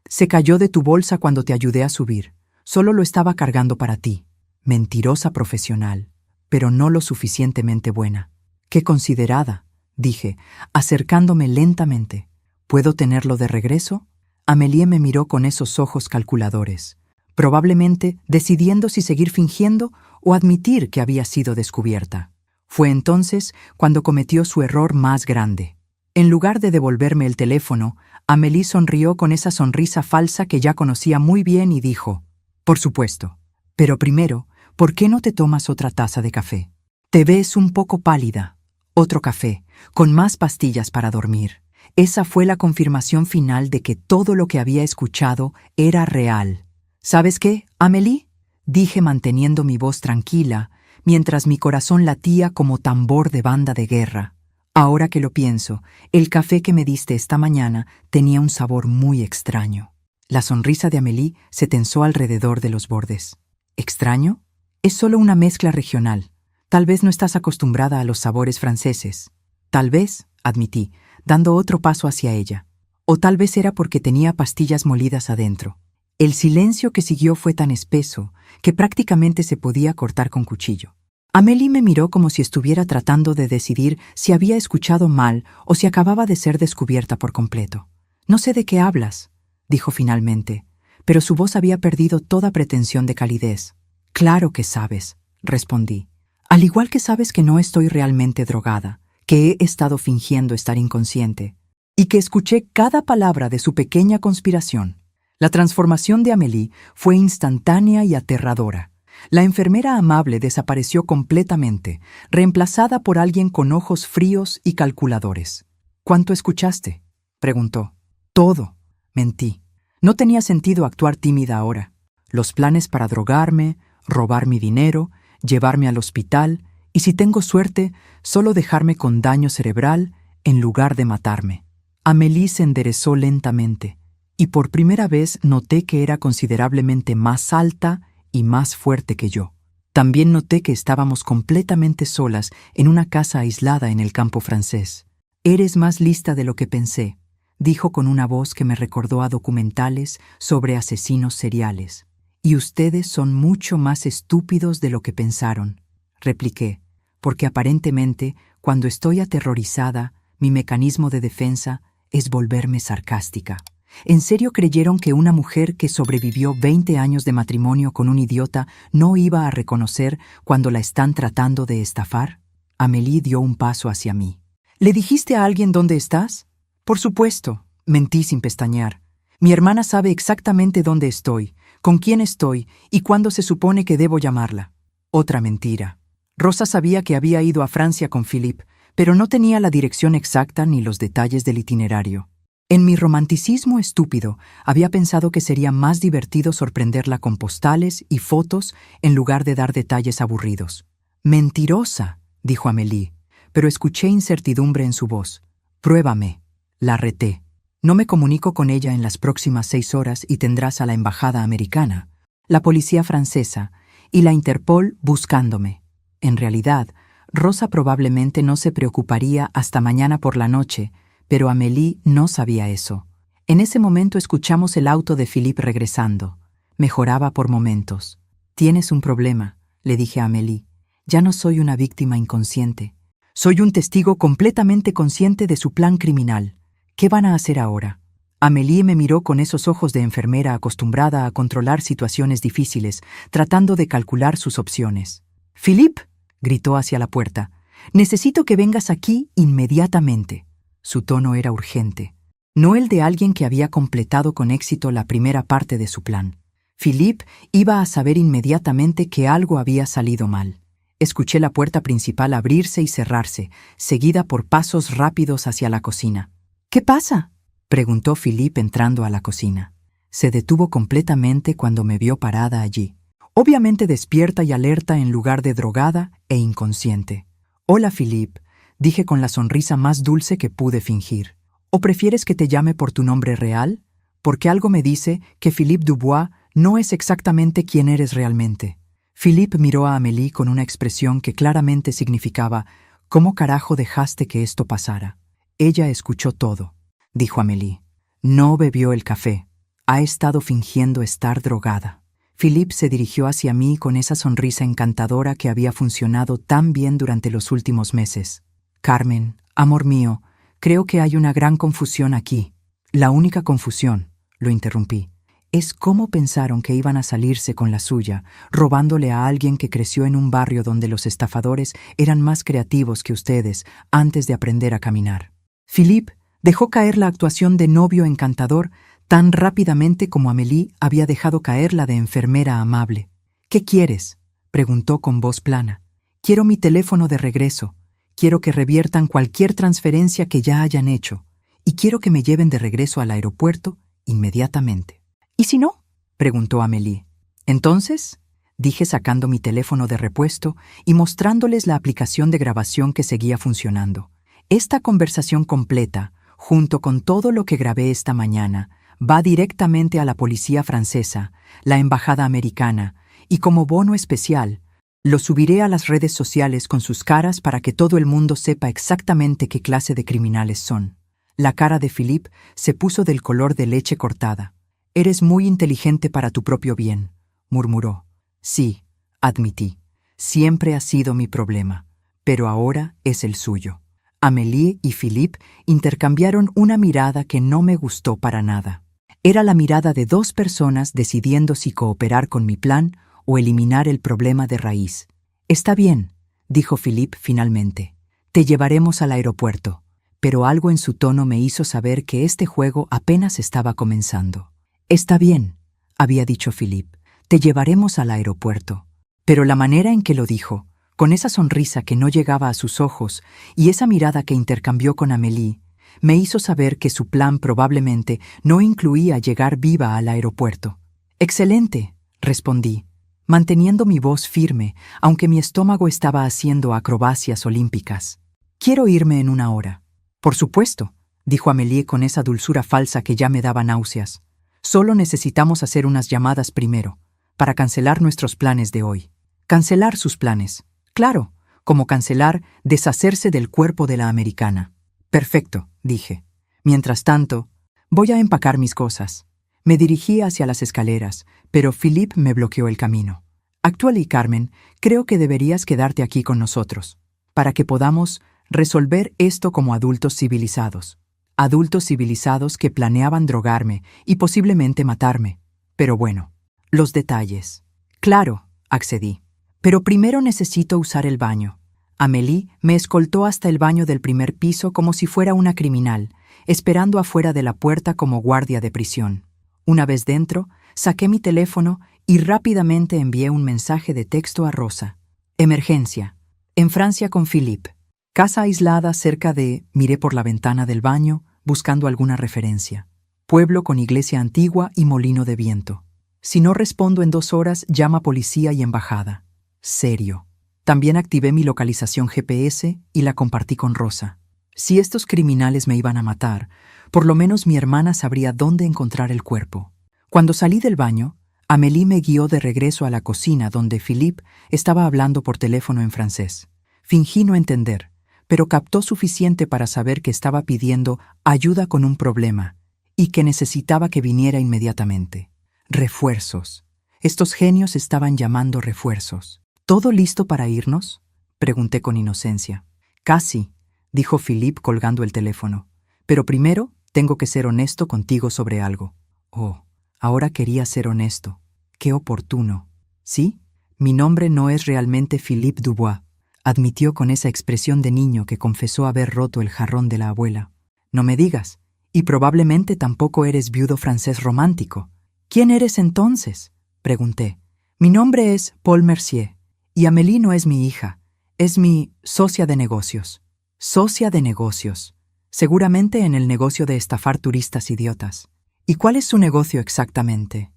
Se cayó de tu bolsa cuando te ayudé a subir. Solo lo estaba cargando para ti». Mentirosa profesional, pero no lo suficientemente buena. «Qué considerada», dije, acercándome lentamente. «¿Puedo tenerlo de regreso?» Amélie me miró con esos ojos calculadores, probablemente decidiendo si seguir fingiendo o admitir que había sido descubierta. Fue entonces cuando cometió su error más grande. En lugar de devolverme el teléfono, Amélie sonrió con esa sonrisa falsa que ya conocía muy bien y dijo: «Por supuesto. Pero primero, ¿por qué no te tomas otra taza de café? Te ves un poco pálida». Otro café, con más pastillas para dormir. Esa fue la confirmación final de que todo lo que había escuchado era real. «¿Sabes qué, Amélie?», dije manteniendo mi voz tranquila, mientras mi corazón latía como tambor de banda de guerra. «Ahora que lo pienso, el café que me diste esta mañana tenía un sabor muy extraño». La sonrisa de Amélie se tensó alrededor de los bordes. «¿Extraño? Es solo una mezcla regional. Tal vez no estás acostumbrada a los sabores franceses». «Tal vez», admití, dando otro paso hacia ella. «O tal vez era porque tenía pastillas molidas adentro». El silencio que siguió fue tan espeso que prácticamente se podía cortar con cuchillo. Amélie me miró como si estuviera tratando de decidir si había escuchado mal o si acababa de ser descubierta por completo. «No sé de qué hablas», dijo finalmente, pero su voz había perdido toda pretensión de calidez. «Claro que sabes», respondí. «Al igual que sabes que no estoy realmente drogada, que he estado fingiendo estar inconsciente, y que escuché cada palabra de su pequeña conspiración». La transformación de Amélie fue instantánea y aterradora. La enfermera amable desapareció completamente, reemplazada por alguien con ojos fríos y calculadores. «¿Cuánto escuchaste?», preguntó. «Todo», mentí. No tenía sentido actuar tímida ahora. Los planes para drogarme, robar mi dinero, llevarme al hospital y, si tengo suerte, solo dejarme con daño cerebral en lugar de matarme. Amélie se enderezó lentamente, y por primera vez noté que era considerablemente más alta y más fuerte que yo. También noté que estábamos completamente solas en una casa aislada en el campo francés. «Eres más lista de lo que pensé», dijo con una voz que me recordó a documentales sobre asesinos seriales. «Y ustedes son mucho más estúpidos de lo que pensaron», repliqué, porque aparentemente, cuando estoy aterrorizada, mi mecanismo de defensa es volverme sarcástica. ¿En serio creyeron que una mujer que sobrevivió 20 años de matrimonio con un idiota no iba a reconocer cuando la están tratando de estafar? Amélie dio un paso hacia mí. «¿Le dijiste a alguien dónde estás?» «Por supuesto», mentí sin pestañear. «Mi hermana sabe exactamente dónde estoy, con quién estoy y cuándo se supone que debo llamarla». Otra mentira. Rosa sabía que había ido a Francia con Philippe, pero no tenía la dirección exacta ni los detalles del itinerario. En mi romanticismo estúpido, había pensado que sería más divertido sorprenderla con postales y fotos en lugar de dar detalles aburridos. «Mentirosa», dijo Amélie, pero escuché incertidumbre en su voz. «Pruébame», la reté. «No me comunico con ella en las próximas 6 horas y tendrás a la embajada americana, la policía francesa y la Interpol buscándome. En realidad, Rosa probablemente no se preocuparía hasta mañana por la noche, pero Amélie no sabía eso. En ese momento escuchamos el auto de Philippe regresando. Mejoraba por momentos. «Tienes un problema», le dije a Amélie. «Ya no soy una víctima inconsciente. Soy un testigo completamente consciente de su plan criminal. ¿Qué van a hacer ahora? Amélie me miró con esos ojos de enfermera acostumbrada a controlar situaciones difíciles, tratando de calcular sus opciones. «Philippe», gritó hacia la puerta, «necesito que vengas aquí inmediatamente». Su tono era urgente, no el de alguien que había completado con éxito la primera parte de su plan. Philippe iba a saber inmediatamente que algo había salido mal. Escuché la puerta principal abrirse y cerrarse, seguida por pasos rápidos hacia la cocina. «¿Qué pasa?», preguntó Philippe entrando a la cocina. Se detuvo completamente cuando me vio parada allí, obviamente despierta y alerta en lugar de drogada e inconsciente. «Hola, Philippe», dije con la sonrisa más dulce que pude fingir. «¿O prefieres que te llame por tu nombre real? Porque algo me dice que Philippe Dubois no es exactamente quien eres realmente». Philippe miró a Amélie con una expresión que claramente significaba «¿Cómo carajo dejaste que esto pasara?». «Ella escuchó todo», dijo Amélie. «No bebió el café. Ha estado fingiendo estar drogada». Philippe se dirigió hacia mí con esa sonrisa encantadora que había funcionado tan bien durante los últimos meses. «Carmen, amor mío, creo que hay una gran confusión aquí». «La única confusión», lo interrumpí, «es cómo pensaron que iban a salirse con la suya, robándole a alguien que creció en un barrio donde los estafadores eran más creativos que ustedes antes de aprender a caminar». Philippe dejó caer la actuación de novio encantador tan rápidamente como Amélie había dejado caer la de enfermera amable. «¿Qué quieres?», preguntó con voz plana. «Quiero mi teléfono de regreso. Quiero que reviertan cualquier transferencia que ya hayan hecho. Y quiero que me lleven de regreso al aeropuerto inmediatamente». «¿Y si no?», preguntó Amélie. «Entonces», dije sacando mi teléfono de repuesto y mostrándoles la aplicación de grabación que seguía funcionando. «Esta conversación completa, junto con todo lo que grabé esta mañana, va directamente a la policía francesa, la embajada americana, y como bono especial, lo subiré a las redes sociales con sus caras para que todo el mundo sepa exactamente qué clase de criminales son». La cara de Philippe se puso del color de leche cortada. «Eres muy inteligente para tu propio bien», murmuró. «Sí», admití. «Siempre ha sido mi problema, pero ahora es el suyo». Amélie y Philippe intercambiaron una mirada que no me gustó para nada. Era la mirada de dos personas decidiendo si cooperar con mi plan o eliminar el problema de raíz. «Está bien», dijo Philippe finalmente. «Te llevaremos al aeropuerto». Pero algo en su tono me hizo saber que este juego apenas estaba comenzando. «Está bien», había dicho Philippe. «Te llevaremos al aeropuerto». Pero la manera en que lo dijo, con esa sonrisa que no llegaba a sus ojos y esa mirada que intercambió con Amélie, me hizo saber que su plan probablemente no incluía llegar viva al aeropuerto. «Excelente», respondí, manteniendo mi voz firme, aunque mi estómago estaba haciendo acrobacias olímpicas. «Quiero irme en una hora». «Por supuesto», dijo Amélie con esa dulzura falsa que ya me daba náuseas. «Solo necesitamos hacer unas llamadas primero, para cancelar nuestros planes de hoy». «Cancelar sus planes». «Claro, como cancelar, deshacerse del cuerpo de la americana». «Perfecto», dije. «Mientras tanto, voy a empacar mis cosas». Me dirigí hacia las escaleras, pero Philippe me bloqueó el camino. «Actually, Carmen, creo que deberías quedarte aquí con nosotros, para que podamos resolver esto como adultos civilizados». Adultos civilizados que planeaban drogarme y posiblemente matarme. Pero bueno, los detalles. «Claro», accedí. «Pero primero necesito usar el baño». Amélie me escoltó hasta el baño del primer piso como si fuera una criminal, esperando afuera de la puerta como guardia de prisión. Una vez dentro, saqué mi teléfono y rápidamente envié un mensaje de texto a Rosa. «Emergencia. En Francia con Philippe. Casa aislada cerca de...». Miré por la ventana del baño, buscando alguna referencia. «Pueblo con iglesia antigua y molino de viento. Si no respondo en 2 horas, llama policía y embajada». Serio. También activé mi localización GPS y la compartí con Rosa. Si estos criminales me iban a matar, por lo menos mi hermana sabría dónde encontrar el cuerpo. Cuando salí del baño, Amélie me guió de regreso a la cocina donde Philippe estaba hablando por teléfono en francés. Fingí no entender, pero captó suficiente para saber que estaba pidiendo ayuda con un problema y que necesitaba que viniera inmediatamente. Refuerzos. Estos genios estaban llamando refuerzos. «¿Todo listo para irnos?», pregunté con inocencia. Casi, dijo Philippe colgando el teléfono. Pero primero tengo que ser honesto contigo sobre algo. Oh, ahora quería ser honesto. Qué oportuno. ¿Sí? Mi nombre no es realmente Philippe Dubois, admitió con esa expresión de niño que confesó haber roto el jarrón de la abuela. No me digas. Y probablemente tampoco eres viudo francés romántico. ¿Quién eres entonces?, pregunté. Mi nombre es Paul Mercier, y Amélie no es mi hija, es mi socia de negocios. Socia de negocios. Seguramente en el negocio de estafar turistas idiotas. ¿Y cuál es su negocio exactamente?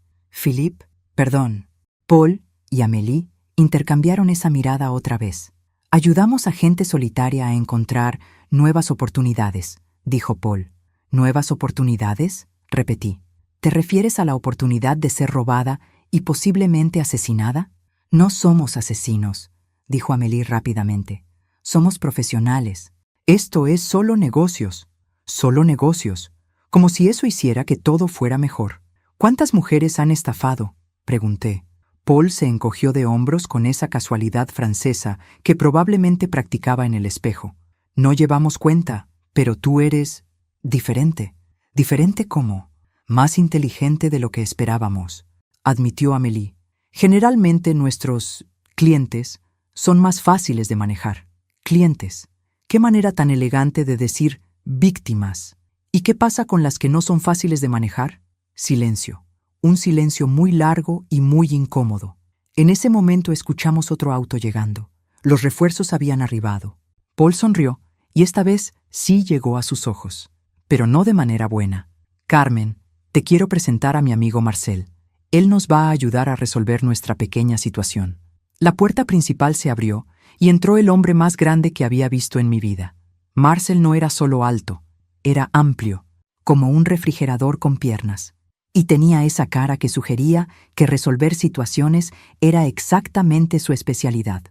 Paul y Amélie intercambiaron esa mirada otra vez. Ayudamos a gente solitaria a encontrar nuevas oportunidades, dijo Paul. ¿Nuevas oportunidades?, repetí. ¿Te refieres a la oportunidad de ser robada y posiblemente asesinada? No somos asesinos, dijo Amélie rápidamente. Somos profesionales. Esto es solo negocios. Solo negocios. Como si eso hiciera que todo fuera mejor. ¿Cuántas mujeres han estafado?, pregunté. Paul se encogió de hombros con esa casualidad francesa que probablemente practicaba en el espejo. No llevamos cuenta, pero tú eres diferente. ¿Diferente cómo? Más inteligente de lo que esperábamos, admitió Amélie. Generalmente nuestros clientes son más fáciles de manejar. Clientes. ¿Qué manera tan elegante de decir víctimas? ¿Y qué pasa con las que no son fáciles de manejar? Silencio. Un silencio muy largo y muy incómodo. En ese momento escuchamos otro auto llegando. Los refuerzos habían arribado. Paul sonrió y esta vez sí llegó a sus ojos, pero no de manera buena. Carmen, te quiero presentar a mi amigo Marcel. Él nos va a ayudar a resolver nuestra pequeña situación. La puerta principal se abrió y entró el hombre más grande que había visto en mi vida. Marcel no era solo alto, era amplio, como un refrigerador con piernas. Y tenía esa cara que sugería que resolver situaciones era exactamente su especialidad.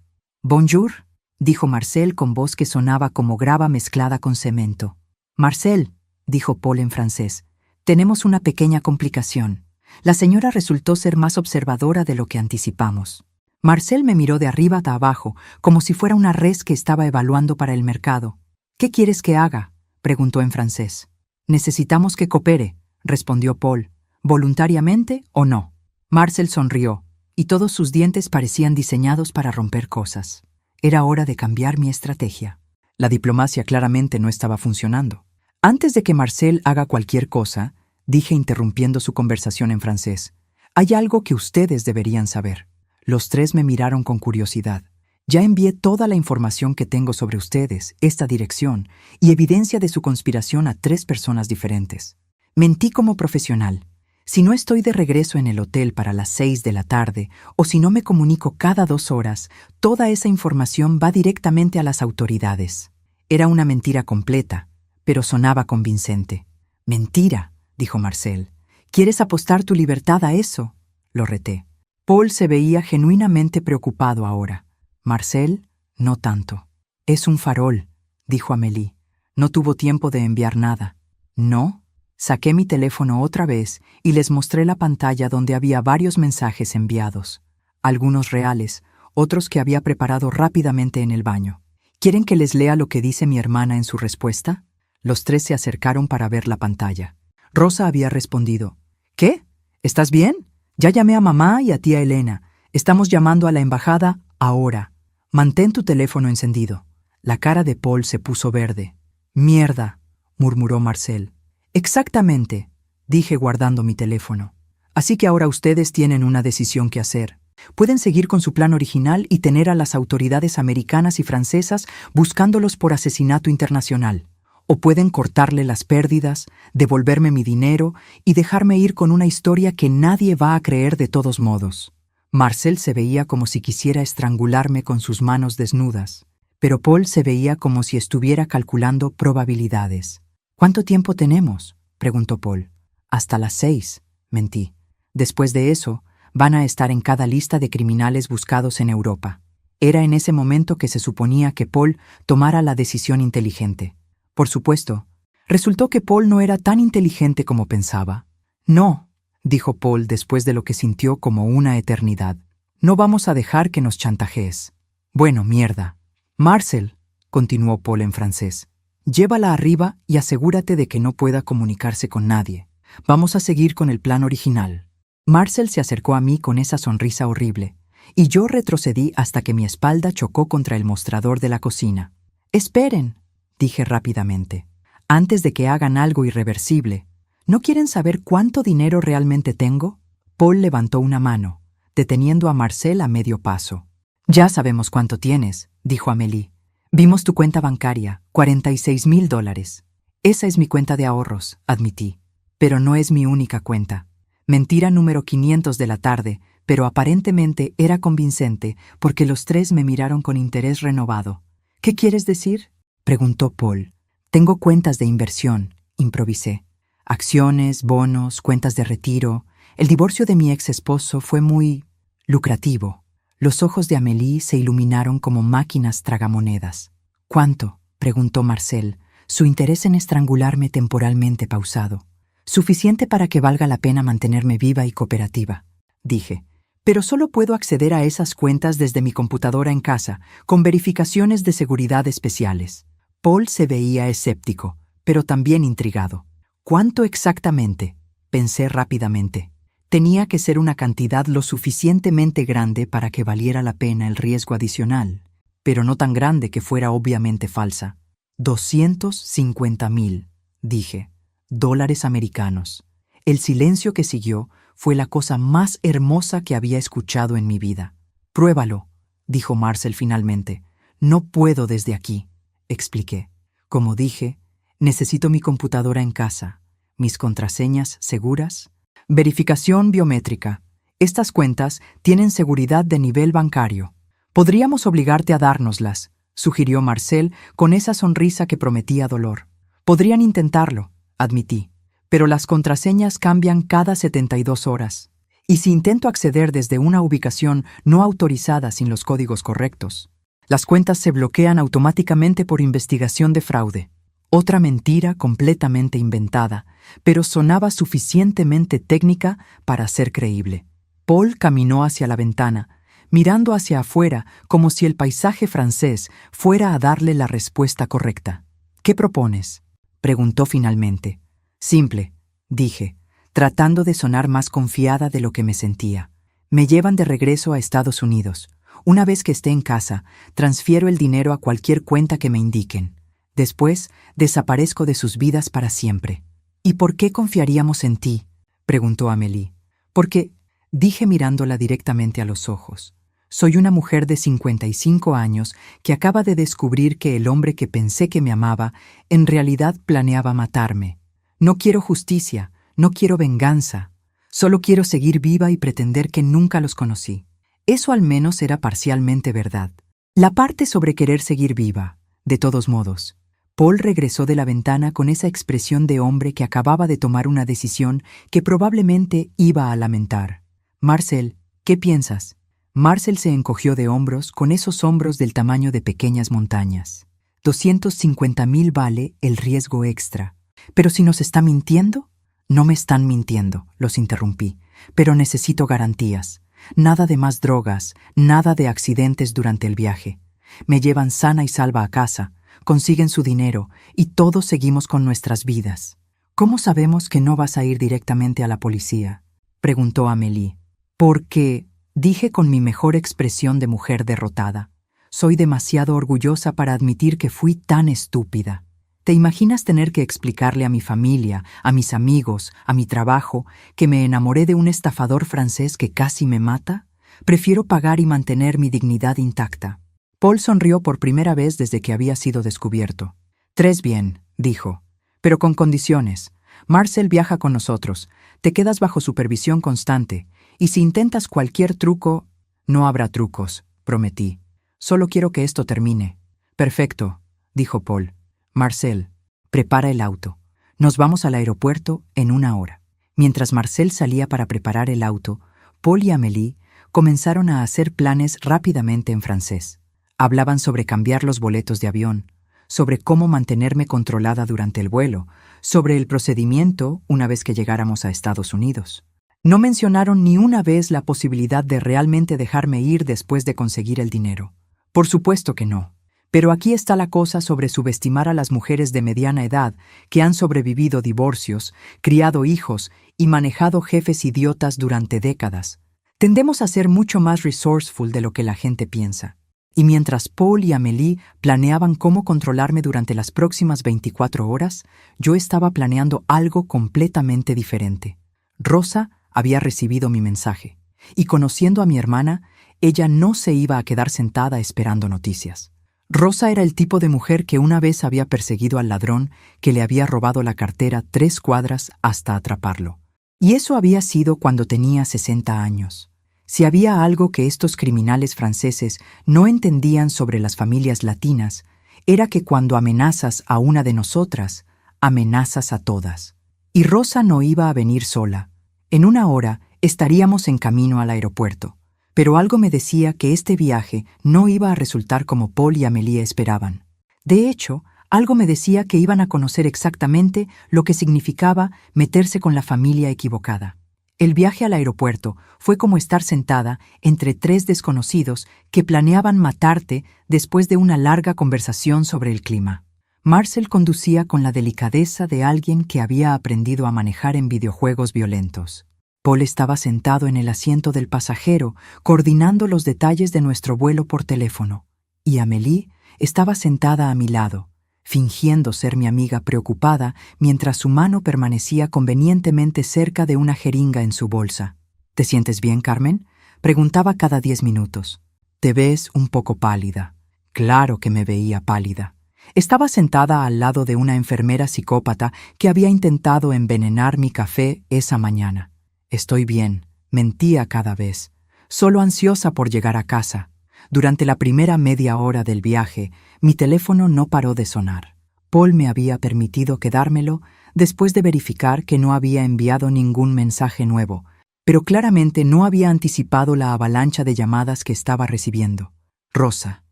«Bonjour», dijo Marcel con voz que sonaba como grava mezclada con cemento. «Marcel», dijo Paul en francés, «tenemos una pequeña complicación. La señora resultó ser más observadora de lo que anticipamos». Marcel me miró de arriba a abajo, como si fuera una res que estaba evaluando para el mercado. «¿Qué quieres que haga?», preguntó en francés. «Necesitamos que coopere», respondió Paul. ¿Voluntariamente o no? Marcel sonrió, y todos sus dientes parecían diseñados para romper cosas. Era hora de cambiar mi estrategia. La diplomacia claramente no estaba funcionando. Antes de que Marcel haga cualquier cosa, dije interrumpiendo su conversación en francés, hay algo que ustedes deberían saber. Los tres me miraron con curiosidad. Ya envié toda la información que tengo sobre ustedes, esta dirección, y evidencia de su conspiración a 3 personas diferentes. Mentí como profesional. Si no estoy de regreso en el hotel para las 6 de la tarde, o si no me comunico cada 2 horas, toda esa información va directamente a las autoridades. Era una mentira completa, pero sonaba convincente. «Mentira», dijo Marcel. «¿Quieres apostar tu libertad a eso?», lo reté. Paul se veía genuinamente preocupado ahora. Marcel, no tanto. «Es un farol», dijo Amélie. No tuvo tiempo de enviar nada. «¿No?». Saqué mi teléfono otra vez y les mostré la pantalla donde había varios mensajes enviados. Algunos reales, otros que había preparado rápidamente en el baño. ¿Quieren que les lea lo que dice mi hermana en su respuesta? Los 3 se acercaron para ver la pantalla. Rosa había respondido. «¿Qué? ¿Estás bien? Ya llamé a mamá y a tía Elena. Estamos llamando a la embajada ahora. Mantén tu teléfono encendido». La cara de Paul se puso verde. «Mierda», murmuró Marcel. «Exactamente», dije guardando mi teléfono. «Así que ahora ustedes tienen una decisión que hacer. Pueden seguir con su plan original y tener a las autoridades americanas y francesas buscándolos por asesinato internacional. O pueden cortarle las pérdidas, devolverme mi dinero y dejarme ir con una historia que nadie va a creer de todos modos». Marcel se veía como si quisiera estrangularme con sus manos desnudas, pero Paul se veía como si estuviera calculando probabilidades. «¿Cuánto tiempo tenemos?», preguntó Paul. «Hasta las 6», mentí. «Después de eso, van a estar en cada lista de criminales buscados en Europa». Era en ese momento que se suponía que Paul tomara la decisión inteligente. Por supuesto, resultó que Paul no era tan inteligente como pensaba. «No», dijo Paul después de lo que sintió como una eternidad. «No vamos a dejar que nos chantajees». «Bueno, mierda». «Marcel», continuó Paul en francés. Llévala arriba y asegúrate de que no pueda comunicarse con nadie. Vamos a seguir con el plan original. Marcel se acercó a mí con esa sonrisa horrible, y yo retrocedí hasta que mi espalda chocó contra el mostrador de la cocina. «Esperen», dije rápidamente, «antes de que hagan algo irreversible. ¿No quieren saber cuánto dinero realmente tengo?» Paul levantó una mano, deteniendo a Marcel a medio paso. «Ya sabemos cuánto tienes», dijo Amélie. «Vimos tu cuenta bancaria, $46,000. Esa es mi cuenta de ahorros», admití. «Pero no es mi única cuenta». Mentira número 500 de la tarde, pero aparentemente era convincente porque los tres me miraron con interés renovado. «¿Qué quieres decir?», preguntó Paul. «Tengo cuentas de inversión», improvisé. «Acciones, bonos, cuentas de retiro. El divorcio de mi ex esposo fue muy lucrativo». Los ojos de Amélie se iluminaron como máquinas tragamonedas. «¿Cuánto?», preguntó Marcel, su interés en estrangularme temporalmente pausado. «Suficiente para que valga la pena mantenerme viva y cooperativa», dije. «Pero solo puedo acceder a esas cuentas desde mi computadora en casa, con verificaciones de seguridad especiales». Paul se veía escéptico, pero también intrigado. «¿Cuánto exactamente?», pensé rápidamente. Tenía que ser una cantidad lo suficientemente grande para que valiera la pena el riesgo adicional, pero no tan grande que fuera obviamente falsa. 250,000, dije. $. Americanos. El silencio que siguió fue la cosa más hermosa que había escuchado en mi vida. «Pruébalo», dijo Marcel finalmente. «No puedo desde aquí», expliqué. «Como dije, necesito mi computadora en casa, mis contraseñas seguras. Verificación biométrica. Estas cuentas tienen seguridad de nivel bancario. Podríamos obligarte a dárnoslas», sugirió Marcel con esa sonrisa que prometía dolor. «Podrían intentarlo», admití, «pero las contraseñas cambian cada 72 horas. Y si intento acceder desde una ubicación no autorizada sin los códigos correctos, las cuentas se bloquean automáticamente por investigación de fraude». Otra mentira completamente inventada, pero sonaba suficientemente técnica para ser creíble. Paul caminó hacia la ventana, mirando hacia afuera como si el paisaje francés fuera a darle la respuesta correcta. «¿Qué propones?», preguntó finalmente. «Simple», dije, tratando de sonar más confiada de lo que me sentía. «Me llevan de regreso a Estados Unidos. Una vez que esté en casa, transfiero el dinero a cualquier cuenta que me indiquen. Después, desaparezco de sus vidas para siempre». «¿Y por qué confiaríamos en ti?», preguntó Amélie. «Porque», dije mirándola directamente a los ojos, «soy una mujer de 55 años que acaba de descubrir que el hombre que pensé que me amaba en realidad planeaba matarme. No quiero justicia, no quiero venganza. Solo quiero seguir viva y pretender que nunca los conocí». Eso al menos era parcialmente verdad. La parte sobre querer seguir viva, de todos modos. Paul regresó de la ventana con esa expresión de hombre que acababa de tomar una decisión que probablemente iba a lamentar. «Marcel, ¿qué piensas?». Marcel se encogió de hombros con esos hombros del tamaño de pequeñas montañas. 250,000 vale el riesgo extra. «¿Pero si nos está mintiendo?». «No me están mintiendo», los interrumpí, «pero necesito garantías. Nada de más drogas, nada de accidentes durante el viaje. Me llevan sana y salva a casa, consiguen su dinero y todos seguimos con nuestras vidas». «¿Cómo sabemos que no vas a ir directamente a la policía?», preguntó Amélie. «Porque», dije con mi mejor expresión de mujer derrotada, «soy demasiado orgullosa para admitir que fui tan estúpida. ¿Te imaginas tener que explicarle a mi familia, a mis amigos, a mi trabajo, que me enamoré de un estafador francés que casi me mata? Prefiero pagar y mantener mi dignidad intacta». Paul sonrió por primera vez desde que había sido descubierto. «Tres bien», dijo, «pero con condiciones. Marcel viaja con nosotros, te quedas bajo supervisión constante, y si intentas cualquier truco...». «No habrá trucos», prometí. «Solo quiero que esto termine». «Perfecto», dijo Paul. «Marcel, prepara el auto. Nos vamos al aeropuerto en 1 hora». Mientras Marcel salía para preparar el auto, Paul y Amélie comenzaron a hacer planes rápidamente en francés. Hablaban sobre cambiar los boletos de avión, sobre cómo mantenerme controlada durante el vuelo, sobre el procedimiento una vez que llegáramos a Estados Unidos. No mencionaron ni una vez la posibilidad de realmente dejarme ir después de conseguir el dinero. Por supuesto que no. Pero aquí está la cosa sobre subestimar a las mujeres de mediana edad que han sobrevivido divorcios, criado hijos y manejado jefes idiotas durante décadas. Tendemos a ser mucho más resourceful de lo que la gente piensa. Y mientras Paul y Amélie planeaban cómo controlarme durante las próximas 24 horas, yo estaba planeando algo completamente diferente. Rosa había recibido mi mensaje, y conociendo a mi hermana, ella no se iba a quedar sentada esperando noticias. Rosa era el tipo de mujer que una vez había perseguido al ladrón que le había robado la cartera 3 cuadras hasta atraparlo. Y eso había sido cuando tenía 60 años. Si había algo que estos criminales franceses no entendían sobre las familias latinas, era que cuando amenazas a una de nosotras, amenazas a todas. Y Rosa no iba a venir sola. En 1 hora estaríamos en camino al aeropuerto. Pero algo me decía que este viaje no iba a resultar como Paul y Amélie esperaban. De hecho, algo me decía que iban a conocer exactamente lo que significaba meterse con la familia equivocada. El viaje al aeropuerto fue como estar sentada entre 3 desconocidos que planeaban matarte después de una larga conversación sobre el clima. Marcel conducía con la delicadeza de alguien que había aprendido a manejar en videojuegos violentos. Paul estaba sentado en el asiento del pasajero, coordinando los detalles de nuestro vuelo por teléfono, y Amélie estaba sentada a mi lado, fingiendo ser mi amiga preocupada mientras su mano permanecía convenientemente cerca de una jeringa en su bolsa. ¿Te sientes bien, Carmen?, preguntaba cada 10 minutos. Te ves un poco pálida. Claro que me veía pálida. Estaba sentada al lado de una enfermera psicópata que había intentado envenenar mi café esa mañana. Estoy bien, mentía cada vez, solo ansiosa por llegar a casa. Durante la primera media hora del viaje, mi teléfono no paró de sonar. Paul me había permitido quedármelo después de verificar que no había enviado ningún mensaje nuevo, pero claramente no había anticipado la avalancha de llamadas que estaba recibiendo. Rosa,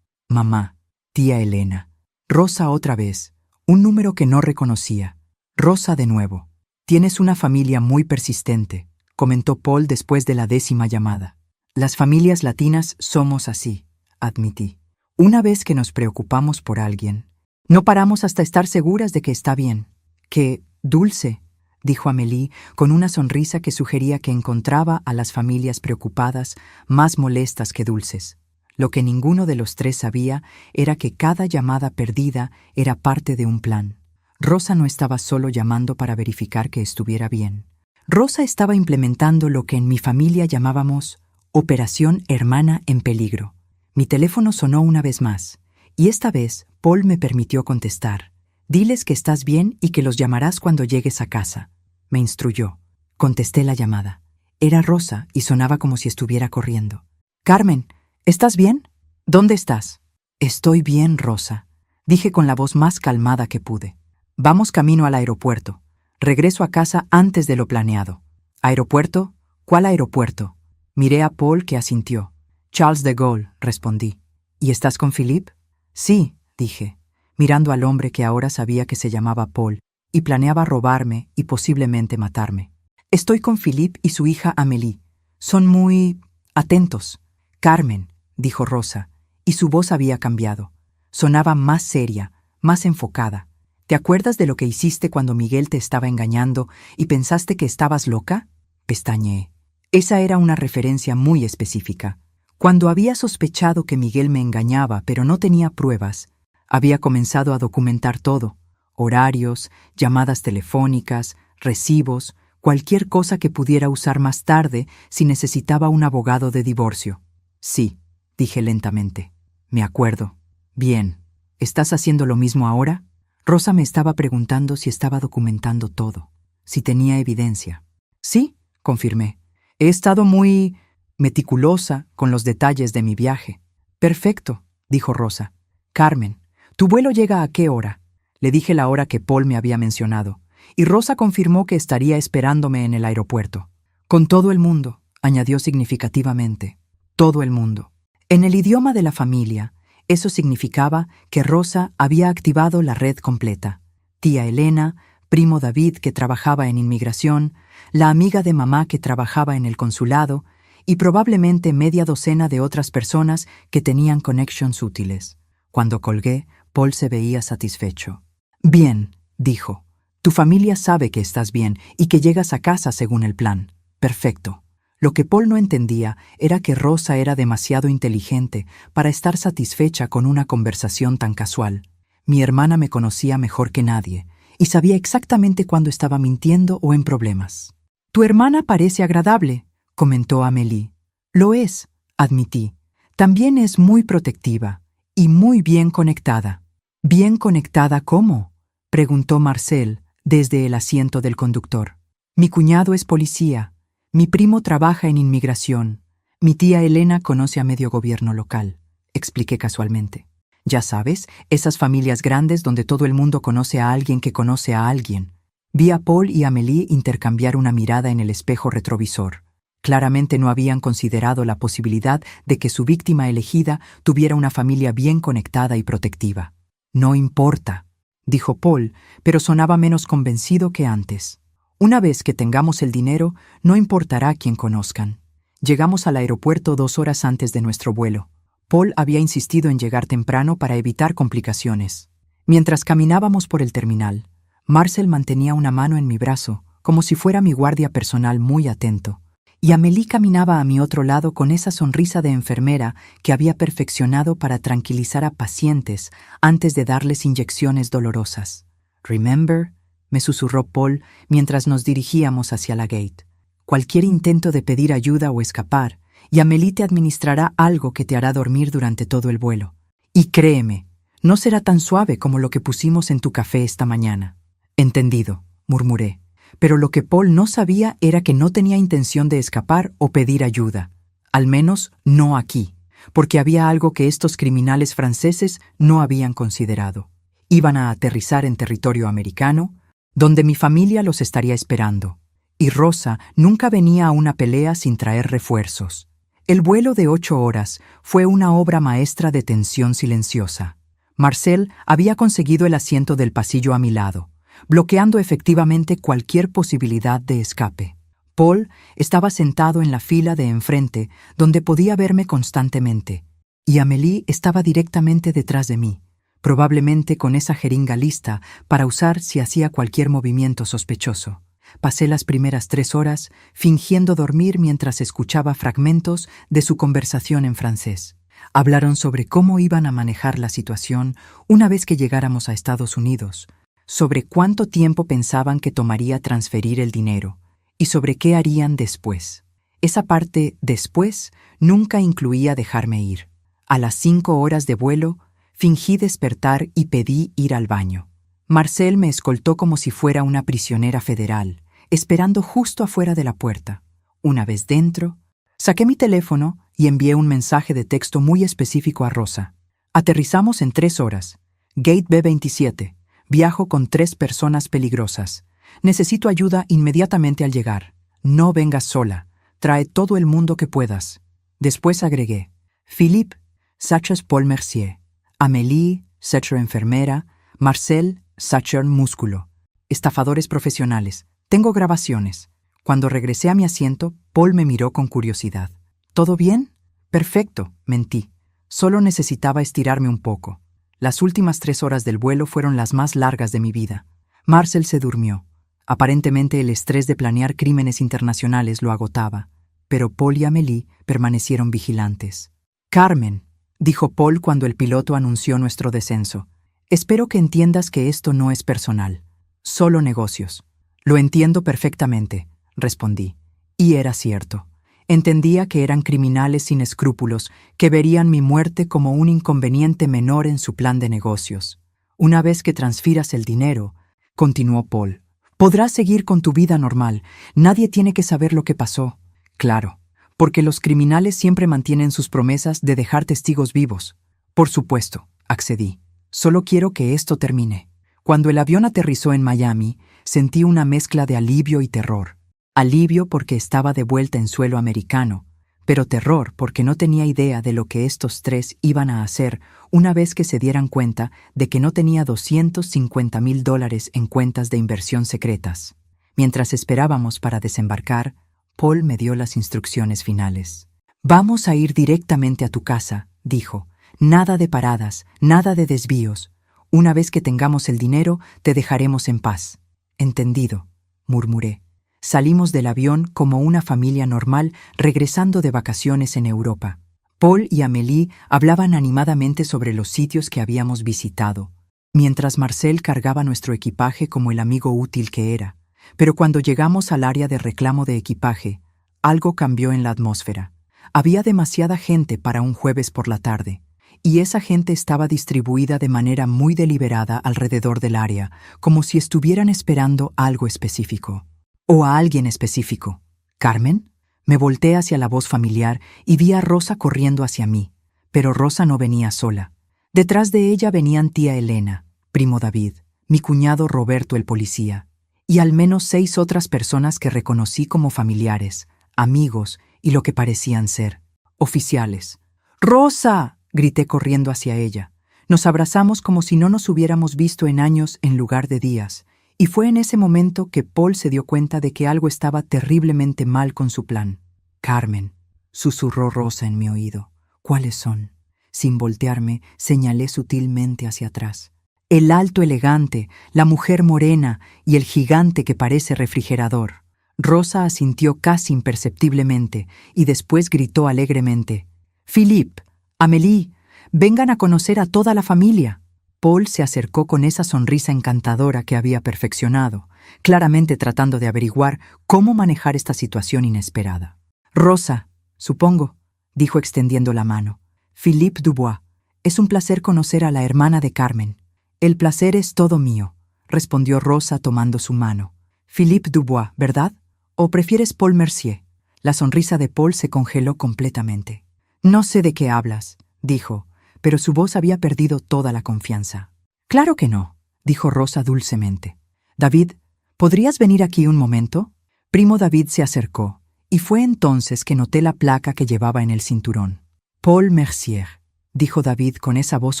mamá, tía Elena. Rosa otra vez, un número que no reconocía. Rosa de nuevo. Tienes una familia muy persistente, comentó Paul después de la 10ª llamada. Las familias latinas somos así, admití. Una vez que nos preocupamos por alguien, no paramos hasta estar seguras de que está bien. ¡Qué dulce!, dijo Amélie con una sonrisa que sugería que encontraba a las familias preocupadas más molestas que dulces. Lo que ninguno de los 3 sabía era que cada llamada perdida era parte de un plan. Rosa no estaba solo llamando para verificar que estuviera bien. Rosa estaba implementando lo que en mi familia llamábamos Operación Hermana en Peligro. Mi teléfono sonó una vez más, y esta vez Paul me permitió contestar. Diles que estás bien y que los llamarás cuando llegues a casa, me instruyó. Contesté la llamada. Era Rosa y sonaba como si estuviera corriendo. Carmen, ¿estás bien? ¿Dónde estás? Estoy bien, Rosa, dije con la voz más calmada que pude. Vamos camino al aeropuerto. Regreso a casa antes de lo planeado. ¿Aeropuerto? ¿Cuál aeropuerto? Miré a Paul, que asintió. Charles de Gaulle, respondí. ¿Y estás con Philippe? Sí, dije, mirando al hombre que ahora sabía que se llamaba Paul y planeaba robarme y posiblemente matarme. Estoy con Philippe y su hija Amélie. Son muy atentos. Carmen, dijo Rosa, y su voz había cambiado. Sonaba más seria, más enfocada. ¿Te acuerdas de lo que hiciste cuando Miguel te estaba engañando y pensaste que estabas loca? Pestañeé. Esa era una referencia muy específica. Cuando había sospechado que Miguel me engañaba pero no tenía pruebas, había comenzado a documentar todo: horarios, llamadas telefónicas, recibos, cualquier cosa que pudiera usar más tarde si necesitaba un abogado de divorcio. Sí, dije lentamente. Me acuerdo. Bien. ¿Estás haciendo lo mismo ahora? Rosa me estaba preguntando si estaba documentando todo, si tenía evidencia. Sí, confirmé. He estado muy meticulosa con los detalles de mi viaje. Perfecto, dijo Rosa. Carmen, ¿tu vuelo llega a qué hora? Le dije la hora que Paul me había mencionado, y Rosa confirmó que estaría esperándome en el aeropuerto. Con todo el mundo, añadió significativamente. Todo el mundo. En el idioma de la familia, eso significaba que Rosa había activado la red completa. Tía Elena, primo David, que trabajaba en inmigración, la amiga de mamá que trabajaba en el consulado y probablemente media docena de otras personas que tenían connections útiles. Cuando colgué, Paul se veía satisfecho. Bien, dijo. Tu familia sabe que estás bien y que llegas a casa según el plan. Perfecto. Lo que Paul no entendía era que Rosa era demasiado inteligente para estar satisfecha con una conversación tan casual. Mi hermana me conocía mejor que nadie y sabía exactamente cuándo estaba mintiendo o en problemas. Tu hermana parece agradable, comentó Amélie. Lo es, admití. También es muy protectiva y muy bien conectada. ¿Bien conectada cómo?, preguntó Marcel desde el asiento del conductor. Mi cuñado es policía. Mi primo trabaja en inmigración. Mi tía Elena conoce a medio gobierno local, expliqué casualmente. Ya sabes, esas familias grandes donde todo el mundo conoce a alguien que conoce a alguien. Vi a Paul y Amélie intercambiar una mirada en el espejo retrovisor. Claramente no habían considerado la posibilidad de que su víctima elegida tuviera una familia bien conectada y protectiva. No importa, dijo Paul, pero sonaba menos convencido que antes. Una vez que tengamos el dinero, no importará quién conozcan. Llegamos al aeropuerto 2 horas antes de nuestro vuelo. Paul había insistido en llegar temprano para evitar complicaciones. Mientras caminábamos por el terminal, Marcel mantenía una mano en mi brazo, como si fuera mi guardia personal muy atento, y Amélie caminaba a mi otro lado con esa sonrisa de enfermera que había perfeccionado para tranquilizar a pacientes antes de darles inyecciones dolorosas. «Remember», me susurró Paul mientras nos dirigíamos hacia la gate. Cualquier intento de pedir ayuda o escapar, y Amélie te administrará algo que te hará dormir durante todo el vuelo. Y créeme, no será tan suave como lo que pusimos en tu café esta mañana. Entendido, murmuré. Pero lo que Paul no sabía era que no tenía intención de escapar o pedir ayuda. Al menos no aquí, porque había algo que estos criminales franceses no habían considerado. Iban a aterrizar en territorio americano, donde mi familia los estaría esperando. Y Rosa nunca venía a una pelea sin traer refuerzos. El vuelo de 8 horas fue una obra maestra de tensión silenciosa. Marcel había conseguido el asiento del pasillo a mi lado, bloqueando efectivamente cualquier posibilidad de escape. Paul estaba sentado en la fila de enfrente, donde podía verme constantemente, y Amélie estaba directamente detrás de mí, probablemente con esa jeringa lista para usar si hacía cualquier movimiento sospechoso. Pasé las primeras 3 horas fingiendo dormir mientras escuchaba fragmentos de su conversación en francés. Hablaron sobre cómo iban a manejar la situación una vez que llegáramos a Estados Unidos, sobre cuánto tiempo pensaban que tomaría transferir el dinero y sobre qué harían después. Esa parte después nunca incluía dejarme ir. A las 5 horas de vuelo, fingí despertar y pedí ir al baño. Marcel me escoltó como si fuera una prisionera federal, esperando justo afuera de la puerta. Una vez dentro, saqué mi teléfono y envié un mensaje de texto muy específico a Rosa. Aterrizamos en 3 horas. Gate B27. Viajo con 3 personas peligrosas. Necesito ayuda inmediatamente al llegar. No vengas sola. Trae todo el mundo que puedas. Después agregué: Philippe, Sachas Paul Mercier. Amélie, Sacher enfermera. Marcel, Sacher músculo. Estafadores profesionales. Tengo grabaciones. Cuando regresé a mi asiento, Paul me miró con curiosidad. ¿Todo bien? Perfecto, mentí. Solo necesitaba estirarme un poco. Las últimas 3 horas del vuelo fueron las más largas de mi vida. Marcel se durmió. Aparentemente el estrés de planear crímenes internacionales lo agotaba, pero Paul y Amélie permanecieron vigilantes. «Carmen», dijo Paul cuando el piloto anunció nuestro descenso, «espero que entiendas que esto no es personal. Solo negocios». «Lo entiendo perfectamente», respondí. Y era cierto. Entendía que eran criminales sin escrúpulos que verían mi muerte como un inconveniente menor en su plan de negocios. «Una vez que transfieras el dinero», continuó Paul, «podrás seguir con tu vida normal. Nadie tiene que saber lo que pasó». «Claro, porque los criminales siempre mantienen sus promesas de dejar testigos vivos». «Por supuesto», accedí. «Solo quiero que esto termine». Cuando el avión aterrizó en Miami, sentí una mezcla de alivio y terror. Alivio porque estaba de vuelta en suelo americano, pero terror porque no tenía idea de lo que estos 3 iban a hacer una vez que se dieran cuenta de que no tenía $250,000 en cuentas de inversión secretas. Mientras esperábamos para desembarcar, Paul me dio las instrucciones finales. «Vamos a ir directamente a tu casa», dijo. Nada de paradas, nada de desvíos. Una vez que tengamos el dinero, te dejaremos en paz. Entendido, murmuré. Salimos del avión como una familia normal regresando de vacaciones en Europa. Paul y Amélie hablaban animadamente sobre los sitios que habíamos visitado, mientras Marcel cargaba nuestro equipaje como el amigo útil que era. Pero cuando llegamos al área de reclamo de equipaje, algo cambió en la atmósfera. Había demasiada gente para un jueves por la tarde, y esa gente estaba distribuida de manera muy deliberada alrededor del área, como si estuvieran esperando algo específico. O a alguien específico. ¿Carmen? Me volteé hacia la voz familiar y vi a Rosa corriendo hacia mí, pero Rosa no venía sola. Detrás de ella venían tía Elena, primo David, mi cuñado Roberto el policía, y al menos 6 otras personas que reconocí como familiares, amigos y lo que parecían ser oficiales. ¡Rosa!, grité corriendo hacia ella. Nos abrazamos como si no nos hubiéramos visto en años en lugar de días, y fue en ese momento que Paul se dio cuenta de que algo estaba terriblemente mal con su plan. «Carmen», susurró Rosa en mi oído. «¿Cuáles son?» Sin voltearme, señalé sutilmente hacia atrás. El alto elegante, la mujer morena y el gigante que parece refrigerador. Rosa asintió casi imperceptiblemente y después gritó alegremente: «Philippe, Amélie, vengan a conocer a toda la familia». Paul se acercó con esa sonrisa encantadora que había perfeccionado, claramente tratando de averiguar cómo manejar esta situación inesperada. «Rosa, supongo», dijo extendiendo la mano. «Philippe Dubois, es un placer conocer a la hermana de Carmen». «El placer es todo mío», respondió Rosa tomando su mano. «Philippe Dubois, ¿verdad? ¿O prefieres Paul Mercier?» La sonrisa de Paul se congeló completamente. «No sé de qué hablas», dijo, pero su voz había perdido toda la confianza. «Claro que no», dijo Rosa dulcemente. «David, ¿podrías venir aquí un momento?» Primo David se acercó, y fue entonces que noté la placa que llevaba en el cinturón. «Paul Mercier», dijo David con esa voz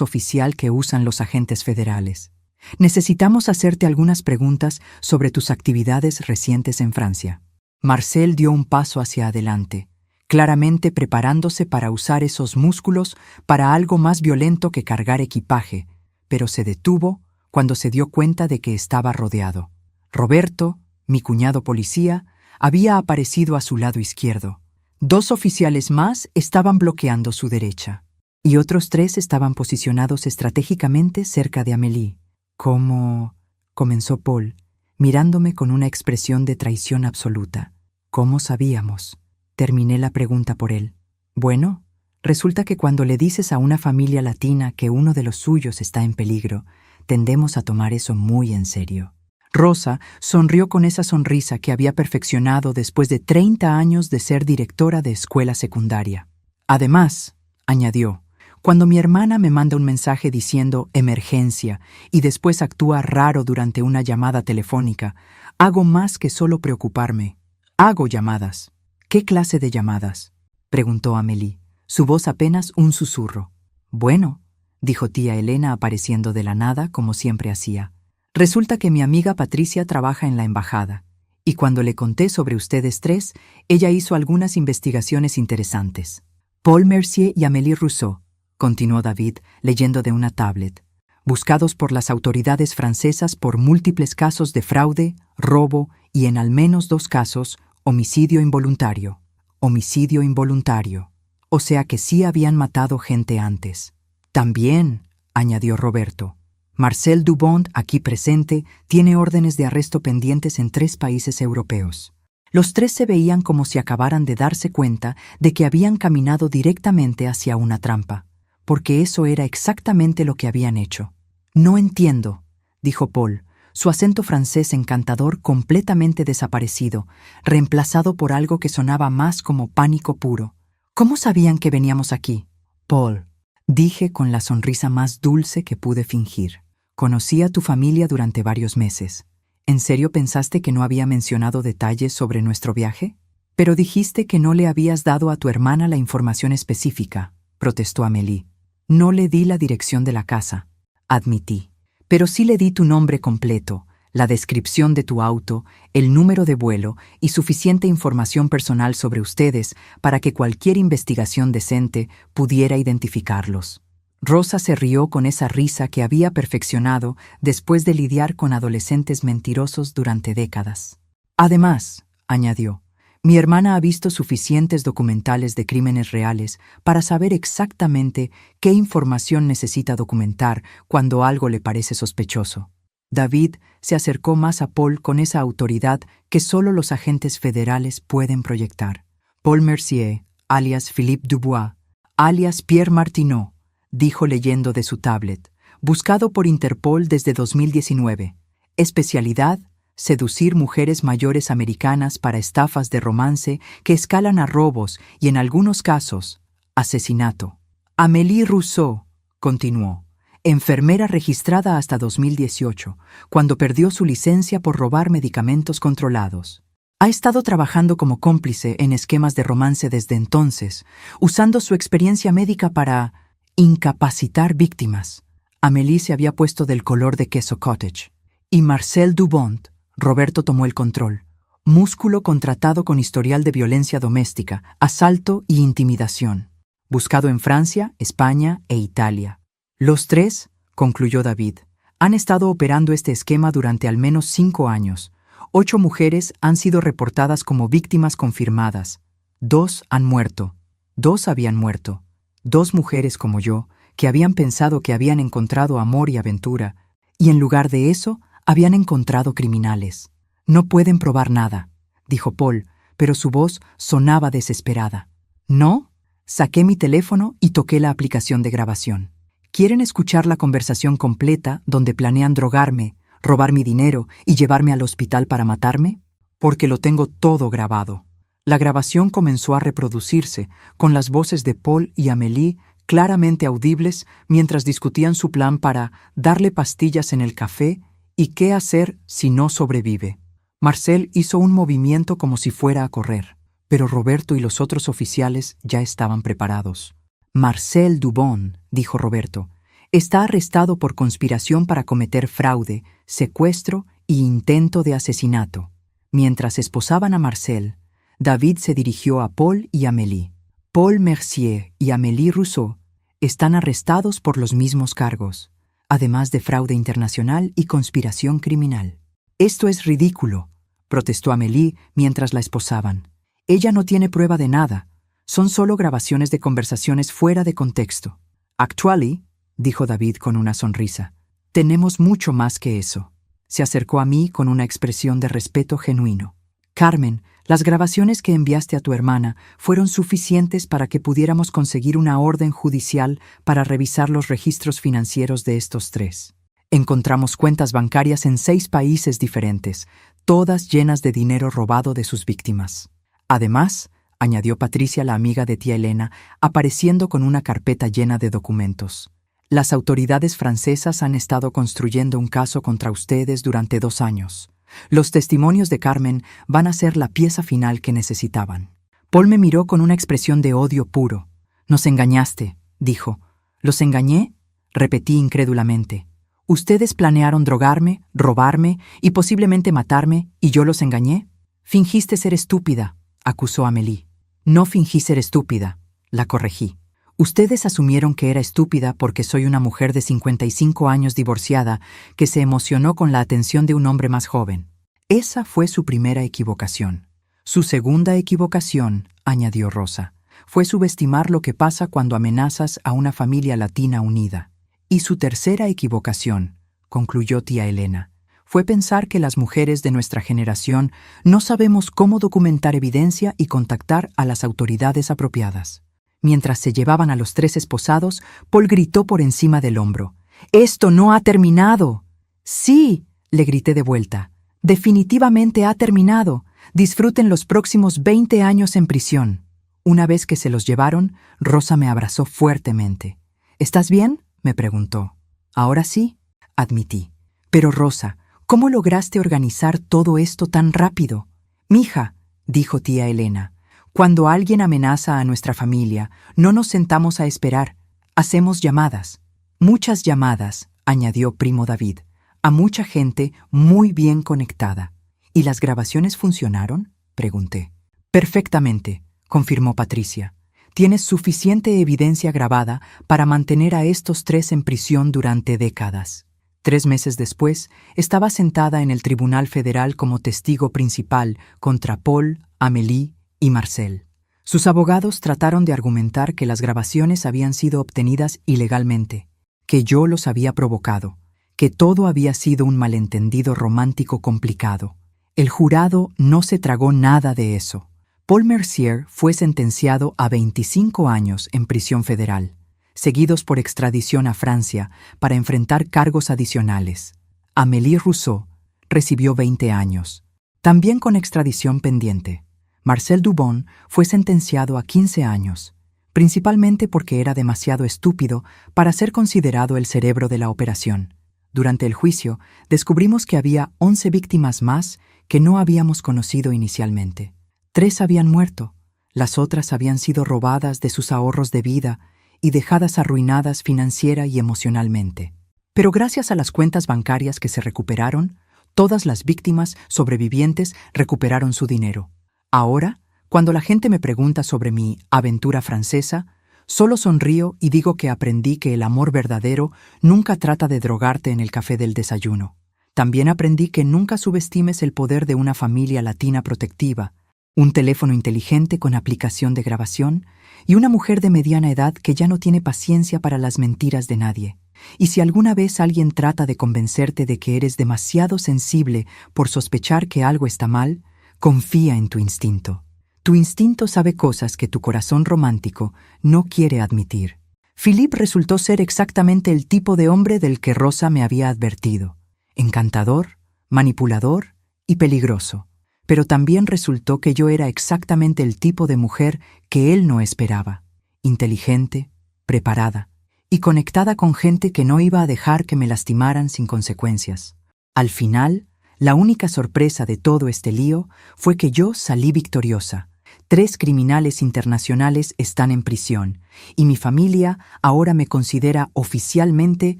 oficial que usan los agentes federales. «Necesitamos hacerte algunas preguntas sobre tus actividades recientes en Francia». Marcel dio un paso hacia adelante, claramente preparándose para usar esos músculos para algo más violento que cargar equipaje, pero se detuvo cuando se dio cuenta de que estaba rodeado. Roberto, mi cuñado policía, había aparecido a su lado izquierdo. 2 oficiales más estaban bloqueando su derecha, y otros 3 estaban posicionados estratégicamente cerca de Amélie. «¿Cómo?», comenzó Paul, mirándome con una expresión de traición absoluta. «¿Cómo sabíamos?», terminé la pregunta por él. «Bueno, resulta que cuando le dices a una familia latina que uno de los suyos está en peligro, tendemos a tomar eso muy en serio». Rosa sonrió con esa sonrisa que había perfeccionado después de 30 años de ser directora de escuela secundaria. «Además», añadió, «cuando mi hermana me manda un mensaje diciendo emergencia y después actúa raro durante una llamada telefónica, hago más que solo preocuparme. Hago llamadas». «¿Qué clase de llamadas?», preguntó Amélie, su voz apenas un susurro. «Bueno», dijo tía Elena apareciendo de la nada como siempre hacía. «Resulta que mi amiga Patricia trabaja en la embajada, y cuando le conté sobre ustedes 3, ella hizo algunas investigaciones interesantes. Paul Mercier y Amélie Rousseau», continuó David, leyendo de una tablet, «buscados por las autoridades francesas por múltiples casos de fraude, robo y en al menos 2 casos, homicidio involuntario. Homicidio involuntario. O sea que sí habían matado gente antes. También», añadió Roberto, «Marcel Dubond, aquí presente, tiene órdenes de arresto pendientes en 3 países europeos». Los 3 se veían como si acabaran de darse cuenta de que habían caminado directamente hacia una trampa, porque eso era exactamente lo que habían hecho. «No entiendo», dijo Paul, su acento francés encantador completamente desaparecido, reemplazado por algo que sonaba más como pánico puro. «¿Cómo sabían que veníamos aquí?» «Paul», dije con la sonrisa más dulce que pude fingir, «conocí a tu familia durante varios meses. ¿En serio pensaste que no había mencionado detalles sobre nuestro viaje? Pero dijiste que no le habías dado a tu hermana la información específica», protestó Amélie. «No le di la dirección de la casa», admití, «pero sí le di tu nombre completo, la descripción de tu auto, el número de vuelo y suficiente información personal sobre ustedes para que cualquier investigación decente pudiera identificarlos». Rosa se rió con esa risa que había perfeccionado después de lidiar con adolescentes mentirosos durante décadas. Además, añadió, mi hermana ha visto suficientes documentales de crímenes reales para saber exactamente qué información necesita documentar cuando algo le parece sospechoso. David se acercó más a Paul con esa autoridad que solo los agentes federales pueden proyectar. Paul Mercier, alias Philippe Dubois, alias Pierre Martineau, dijo leyendo de su tablet, buscado por Interpol desde 2019. Especialidad: seducir mujeres mayores americanas para estafas de romance que escalan a robos y, en algunos casos, asesinato. Amélie Rousseau, continuó, enfermera registrada hasta 2018, cuando perdió su licencia por robar medicamentos controlados. Ha estado trabajando como cómplice en esquemas de romance desde entonces, usando su experiencia médica para incapacitar víctimas. Amélie se había puesto del color de queso cottage. Y Marcel Dubont, Roberto tomó el control. Músculo contratado con historial de violencia doméstica, asalto y intimidación. Buscado en Francia, España e Italia. Los tres, concluyó David, han estado operando este esquema durante al menos 5 años. 8 mujeres han sido reportadas como víctimas confirmadas. 2 han muerto. 2 habían muerto. 2 mujeres como yo, que habían pensado que habían encontrado amor y aventura, y en lugar de eso, habían encontrado criminales. No pueden probar nada, dijo Paul, pero su voz sonaba desesperada. ¿No? Saqué mi teléfono y toqué la aplicación de grabación. ¿Quieren escuchar la conversación completa donde planean drogarme, robar mi dinero y llevarme al hospital para matarme? Porque lo tengo todo grabado. La grabación comenzó a reproducirse, con las voces de Paul y Amélie claramente audibles mientras discutían su plan para darle pastillas en el café y qué hacer si no sobrevive. Marcel hizo un movimiento como si fuera a correr, pero Roberto y los otros oficiales ya estaban preparados. Marcel Dubont, dijo Roberto, está arrestado por conspiración para cometer fraude, secuestro e intento de asesinato. Mientras esposaban a Marcel, David se dirigió a Paul y Amélie. Paul Mercier y Amélie Rousseau están arrestados por los mismos cargos, además de fraude internacional y conspiración criminal. Esto es ridículo, protestó Amélie mientras la esposaban. Ella no tiene prueba de nada. Son solo grabaciones de conversaciones fuera de contexto. Actually, dijo David con una sonrisa, tenemos mucho más que eso. Se acercó a mí con una expresión de respeto genuino. Carmen, las grabaciones que enviaste a tu hermana fueron suficientes para que pudiéramos conseguir una orden judicial para revisar los registros financieros de estos 3. Encontramos cuentas bancarias en 6 países diferentes, todas llenas de dinero robado de sus víctimas. Además, añadió Patricia, la amiga de tía Elena, apareciendo con una carpeta llena de documentos. Las autoridades francesas han estado construyendo un caso contra ustedes durante 2 años. Los testimonios de Carmen van a ser la pieza final que necesitaban. Paul me miró con una expresión de odio puro. Nos engañaste, dijo. ¿Los engañé? Repetí incrédulamente. Ustedes planearon drogarme, robarme y posiblemente matarme, ¿y yo los engañé? Fingiste ser estúpida, acusó Amélie. No fingí ser estúpida, la corregí. Ustedes asumieron que era estúpida porque soy una mujer de 55 años divorciada que se emocionó con la atención de un hombre más joven. Esa fue su primera equivocación. Su segunda equivocación, añadió Rosa, fue subestimar lo que pasa cuando amenazas a una familia latina unida. Y su tercera equivocación, concluyó tía Elena, fue pensar que las mujeres de nuestra generación no sabemos cómo documentar evidencia y contactar a las autoridades apropiadas. Mientras se llevaban a los 3 esposados, Paul gritó por encima del hombro. «¡Esto no ha terminado!» «Sí», le grité de vuelta. «Definitivamente ha terminado. Disfruten los próximos 20 años en prisión». Una vez que se los llevaron, Rosa me abrazó fuertemente. «¿Estás bien?», me preguntó. «Ahora sí», admití. «Pero Rosa, ¿cómo lograste organizar todo esto tan rápido?» «Mija», dijo tía Elena, «cuando alguien amenaza a nuestra familia, no nos sentamos a esperar. Hacemos llamadas». «Muchas llamadas», añadió primo David, «a mucha gente muy bien conectada». «¿Y las grabaciones funcionaron?», pregunté. «Perfectamente», confirmó Patricia. Tienes suficiente evidencia grabada para mantener a estos tres en prisión durante décadas. 3 meses después, estaba sentada en el Tribunal Federal como testigo principal contra Paul, Amélie y Marcel. Sus abogados trataron de argumentar que las grabaciones habían sido obtenidas ilegalmente, que yo los había provocado, que todo había sido un malentendido romántico complicado. El jurado no se tragó nada de eso. Paul Mercier fue sentenciado a 25 años en prisión federal, seguidos por extradición a Francia para enfrentar cargos adicionales. Amélie Rousseau recibió 20 años, también con extradición pendiente. Marcel Dubon fue sentenciado a 15 años, principalmente porque era demasiado estúpido para ser considerado el cerebro de la operación. Durante el juicio, descubrimos que había 11 víctimas más que no habíamos conocido inicialmente. 3 habían muerto, las otras habían sido robadas de sus ahorros de vida y dejadas arruinadas financiera y emocionalmente. Pero gracias a las cuentas bancarias que se recuperaron, todas las víctimas sobrevivientes recuperaron su dinero. Ahora, cuando la gente me pregunta sobre mi aventura francesa, solo sonrío y digo que aprendí que el amor verdadero nunca trata de drogarte en el café del desayuno. También aprendí que nunca subestimes el poder de una familia latina protectiva, un teléfono inteligente con aplicación de grabación y una mujer de mediana edad que ya no tiene paciencia para las mentiras de nadie. Y si alguna vez alguien trata de convencerte de que eres demasiado sensible por sospechar que algo está mal, confía en tu instinto. Tu instinto sabe cosas que tu corazón romántico no quiere admitir. Philippe resultó ser exactamente el tipo de hombre del que Rosa me había advertido. Encantador, manipulador y peligroso. Pero también resultó que yo era exactamente el tipo de mujer que él no esperaba. Inteligente, preparada y conectada con gente que no iba a dejar que me lastimaran sin consecuencias. Al final, la única sorpresa de todo este lío fue que yo salí victoriosa. 3 criminales internacionales están en prisión y mi familia ahora me considera oficialmente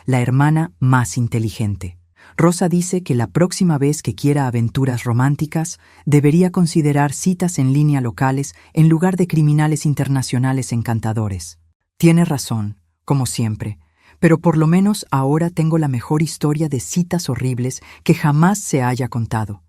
la hermana más inteligente. Rosa dice que la próxima vez que quiera aventuras románticas, debería considerar citas en línea locales en lugar de criminales internacionales encantadores. Tiene razón, como siempre, pero por lo menos ahora tengo la mejor historia de citas horribles que jamás se haya contado.